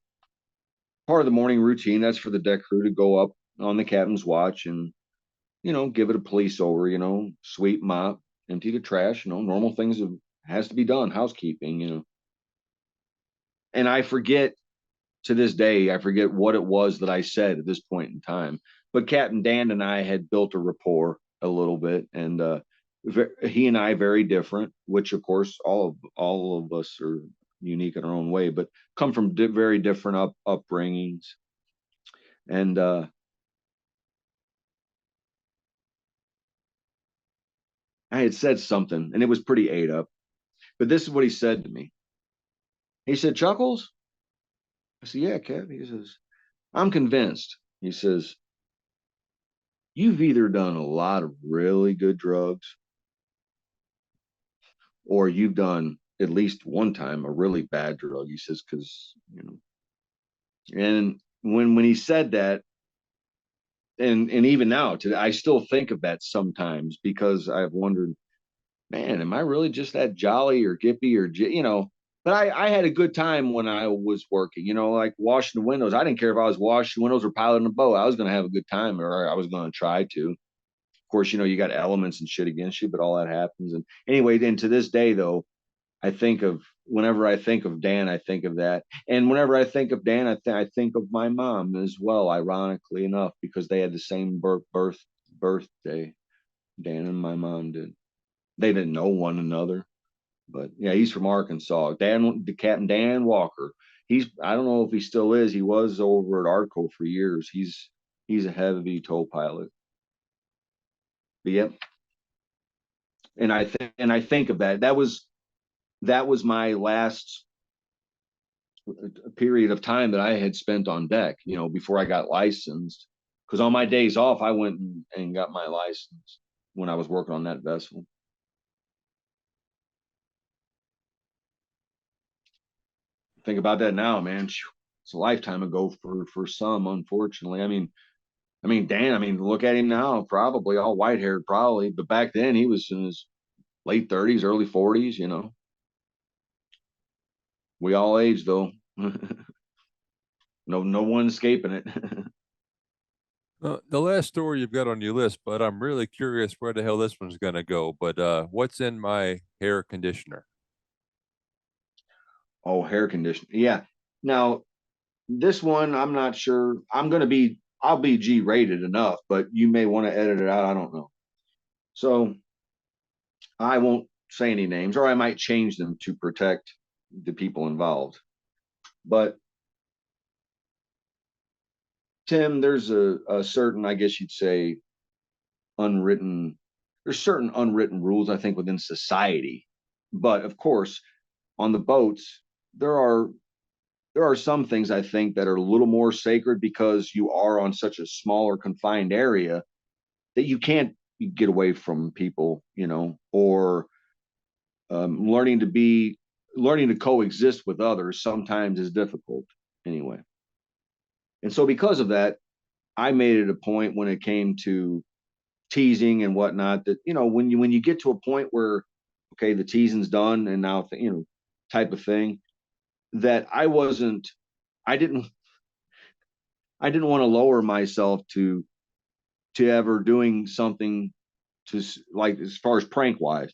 S2: part of the morning routine, that's for the deck crew to go up on the captain's watch and give it a police over. Sweep, mop, empty the trash. Normal things has to be done, housekeeping. And I forget, to this day, I forget what it was that I said at this point in time. But Captain Dan and I had built a rapport a little bit, and he and I very different, which of course all of us are unique in our own way, but come from very different upbringings. And I had said something, and it was pretty ate up. But this is what he said to me. He said, "Chuckles?" I said, "Yeah, Cap." He says, "I'm convinced." He says, "You've either done a lot of really good drugs, or you've done at least one time a really bad drug." He says, "Because and when he said that, and even now today, I still think of that sometimes, because I've wondered, man, am I really just that jolly or gippy or But I had a good time when I was working, like washing the windows. I didn't care if I was washing windows or piloting a boat. I was going to have a good time, or I was going to try to. Of course, you got elements and shit against you, but all that happens. And anyway, then to this day, though, whenever I think of Dan, I think of that. And whenever I think of Dan, I think of my mom as well, ironically enough, because they had the same birthday. Dan and my mom did. They didn't know one another, but yeah, he's from Arkansas. The Captain Dan Walker. I don't know if he still is. He was over at Arco for years. He's a heavy tow pilot. But yep. And I think of that. That was my last a period of time that I had spent on deck, before I got licensed. Because on my days off, I went and got my license when I was working on that vessel. Think about that now, man. It's a lifetime ago for some, unfortunately. Dan, look at him now, probably all white haired, probably. But back then, he was in his late 30s, early 40s, We all age, though. No one escaping it.
S1: The last story you've got on your list, but I'm really curious where the hell this one's going to go. But what's in my hair conditioner?
S2: Oh, hair conditioner. Yeah. Now, this one, I'm not sure. I'll be G rated enough, but you may want to edit it out. I don't know. So I won't say any names, or I might change them to protect the people involved. But Tim, there's a certain, I guess you'd say, there's certain unwritten rules, I think, within society. But of course, on the boats, there are some things I think that are a little more sacred because you are on such a smaller confined area that you can't get away from people, or learning to coexist with others sometimes is difficult anyway. And so because of that, I made it a point when it came to teasing and whatnot that, when you get to a point where, okay, the teasing's done and now, type of thing, that I didn't want to lower myself to ever doing something to, like, as far as prank wise,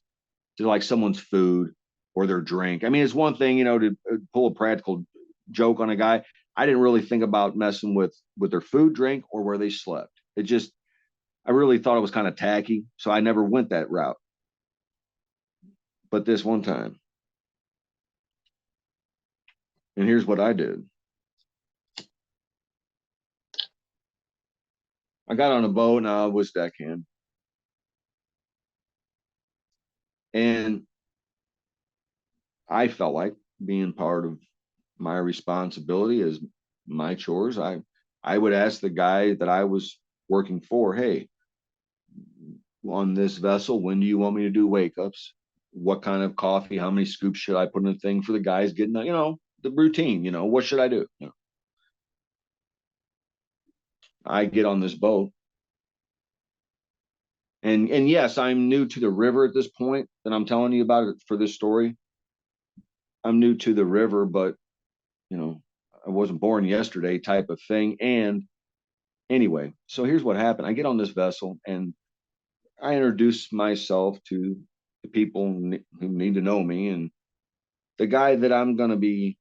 S2: to like someone's food or their drink. It's one thing, to pull a practical joke on a guy. I didn't really think about messing with their food, drink, or where they slept. I really thought it was kind of tacky, so I never went that route. But this one time, and here's what I did. I got on a boat and I was deckhand. And I felt like being part of my responsibility as my chores. I would ask the guy that I was working for, hey, on this vessel, when do you want me to do wake ups? What kind of coffee? How many scoops should I put in the thing for the guys getting, the routine? What should I do? I get on this boat. And yes, I'm new to the river at this point that I'm telling you about it for this story. I'm new to the river, but I wasn't born yesterday type of thing. And anyway, so here's what happened. I get on this vessel and I introduce myself to the people who need to know me. And the guy that I'm going to be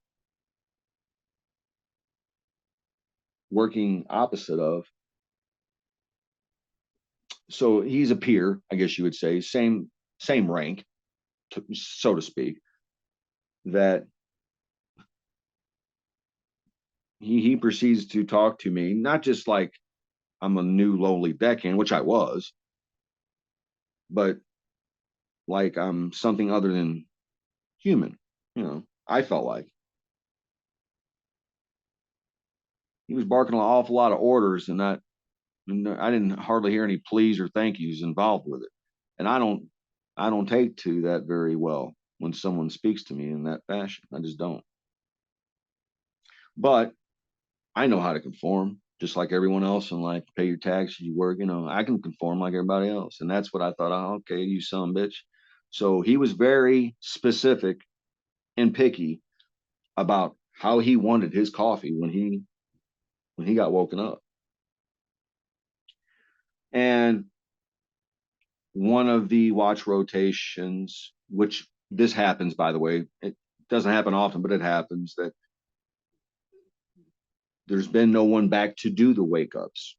S2: working opposite of, so he's a peer, I guess you would say, same rank, so to speak, that he proceeds to talk to me, not just like I'm a new lowly deckhand, which I was, but like I'm something other than human. I felt like he was barking an awful lot of orders, and I didn't hardly hear any please or thank yous involved with it. And I don't take to that very well when someone speaks to me in that fashion. I just don't. But I know how to conform, just like everyone else in life. Pay your taxes, you work. I can conform like everybody else, and that's what I thought. Oh, okay, you son of a bitch. So he was very specific and picky about how he wanted his coffee when he got woken up. And one of the watch rotations, which this happens, by the way, it doesn't happen often, but it happens, that there's been no one back to do the wake ups.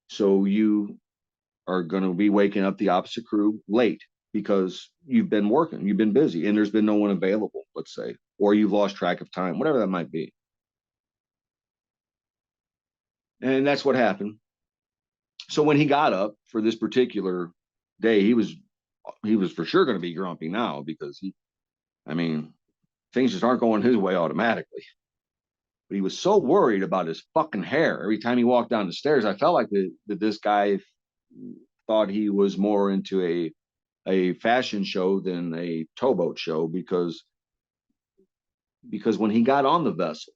S2: So you are going to be waking up the opposite crew late because you've been working, you've been busy, and there's been no one available, let's say, or you've lost track of time, whatever that might be. And that's what happened. So when he got up for this particular day, he was for sure going to be grumpy now because things just aren't going his way automatically. but he was so worried about his fucking hair. Every time he walked down the stairs, I felt like that this guy thought he was more into a fashion show than a towboat show, because when he got on the vessel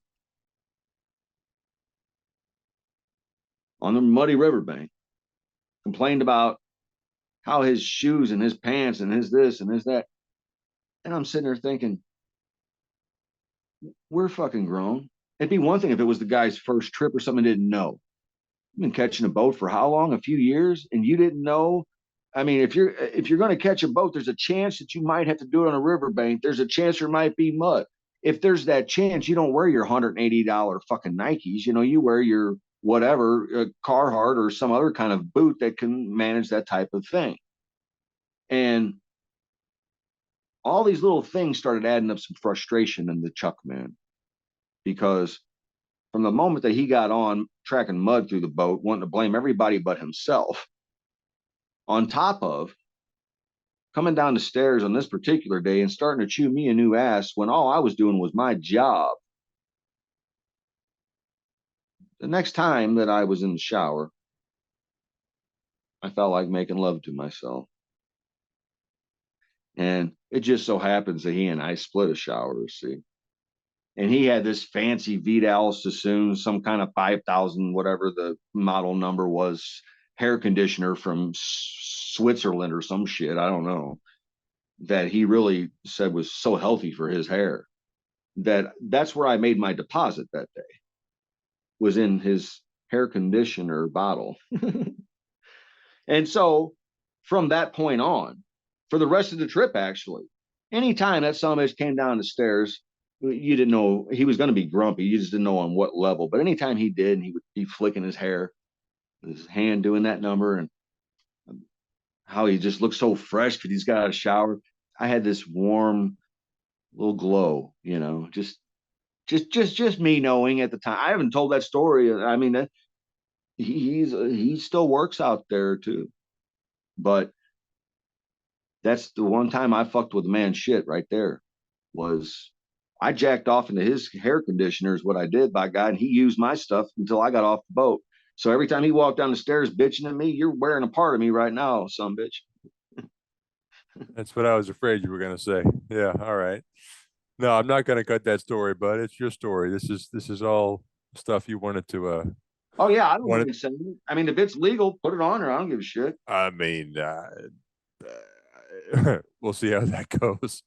S2: on the muddy riverbank, complained about how his shoes and his pants and his this and his that. And I'm sitting there thinking, we're fucking grown. It'd be one thing if it was the guy's first trip or something didn't know. You've been catching a boat for how long? A few years, and you didn't know. I mean, if you're going to catch a boat, there's a chance that you might have to do it on a riverbank. There's a chance there might be mud. If there's that chance, you don't wear your $180 fucking Nikes. You know, you wear your whatever Carhartt or some other kind of boot that can manage that type of thing. And all these little things started adding up some frustration in the Chuck man, because from the moment that he got on tracking mud through the boat, wanting to blame everybody but himself, on top of coming down the stairs on this particular day and starting to chew me a new ass when all I was doing was my job. The next time that I was in the shower, I felt like making love to myself. And it just so happens that he and I split a shower, see. And he had this fancy Vidal Sassoon, some kind of 5,000, whatever the model number was, hair conditioner from Switzerland or some shit, I don't know, that he really said was so healthy for his hair. That's where I made my deposit that day, was in his hair conditioner bottle. And so from that point on, for the rest of the trip, actually, anytime that son of a bitch came down the stairs, you didn't know he was going to be grumpy. You just didn't know on what level. But anytime he did, and he would be flicking his hair, his hand doing that number, and how he just looked so fresh because he's got out of shower. I had this warm little glow, you know, just me knowing at the time. I haven't told that story. I mean, he still works out there too, but that's the one time I fucked with a man's shit right there. Was I jacked off into his hair conditioner is what I did, by God, and he used my stuff until I got off the boat. So every time he walked down the stairs bitching at me, you're wearing a part of me right now, son bitch.
S1: That's what I was afraid you were going to say. Yeah. All right. No, I'm not going to cut that story, but it's your story. This is all stuff you wanted to,
S2: Oh yeah, I don't mind saying it. I mean, if it's legal, put it on, or I don't give a shit.
S1: I mean, we'll see how that goes.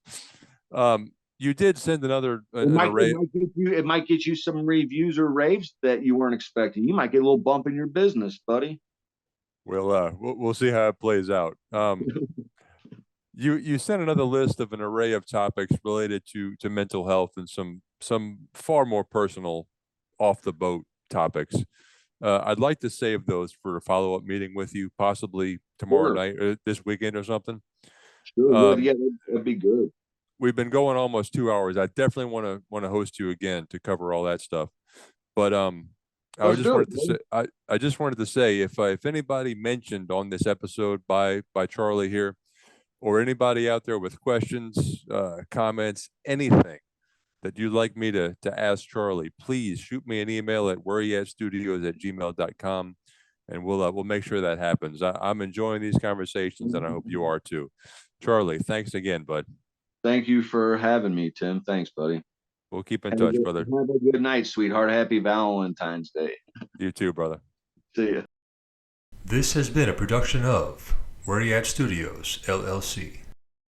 S1: You did send another an array.
S2: It might get you some reviews or raves that you weren't expecting. You might get a little bump in your business, buddy.
S1: We'll see how it plays out. You sent another list of an array of topics related to mental health and some far more personal off the boat topics. I'd like to save those for a follow-up meeting with you, possibly tomorrow night or this weekend or something.
S2: Sure, yeah, that'd be good.
S1: We've been going almost 2 hours. I definitely want to host you again to cover all that stuff. But I just wanted to say if anybody mentioned on this episode by Charlie here, or anybody out there with questions, comments, anything that you'd like me to ask Charlie, please shoot me an email at worryatstudios@gmail.com, and we'll make sure that happens. I'm enjoying these conversations, and I hope you are too. Charlie, thanks again, bud.
S2: Thank you for having me, Tim. Thanks, buddy.
S1: We'll keep in touch, brother.
S2: Have a good night, sweetheart. Happy Valentine's Day.
S1: You too, brother.
S2: See ya.
S1: This has been a production of Worry At Studios, LLC.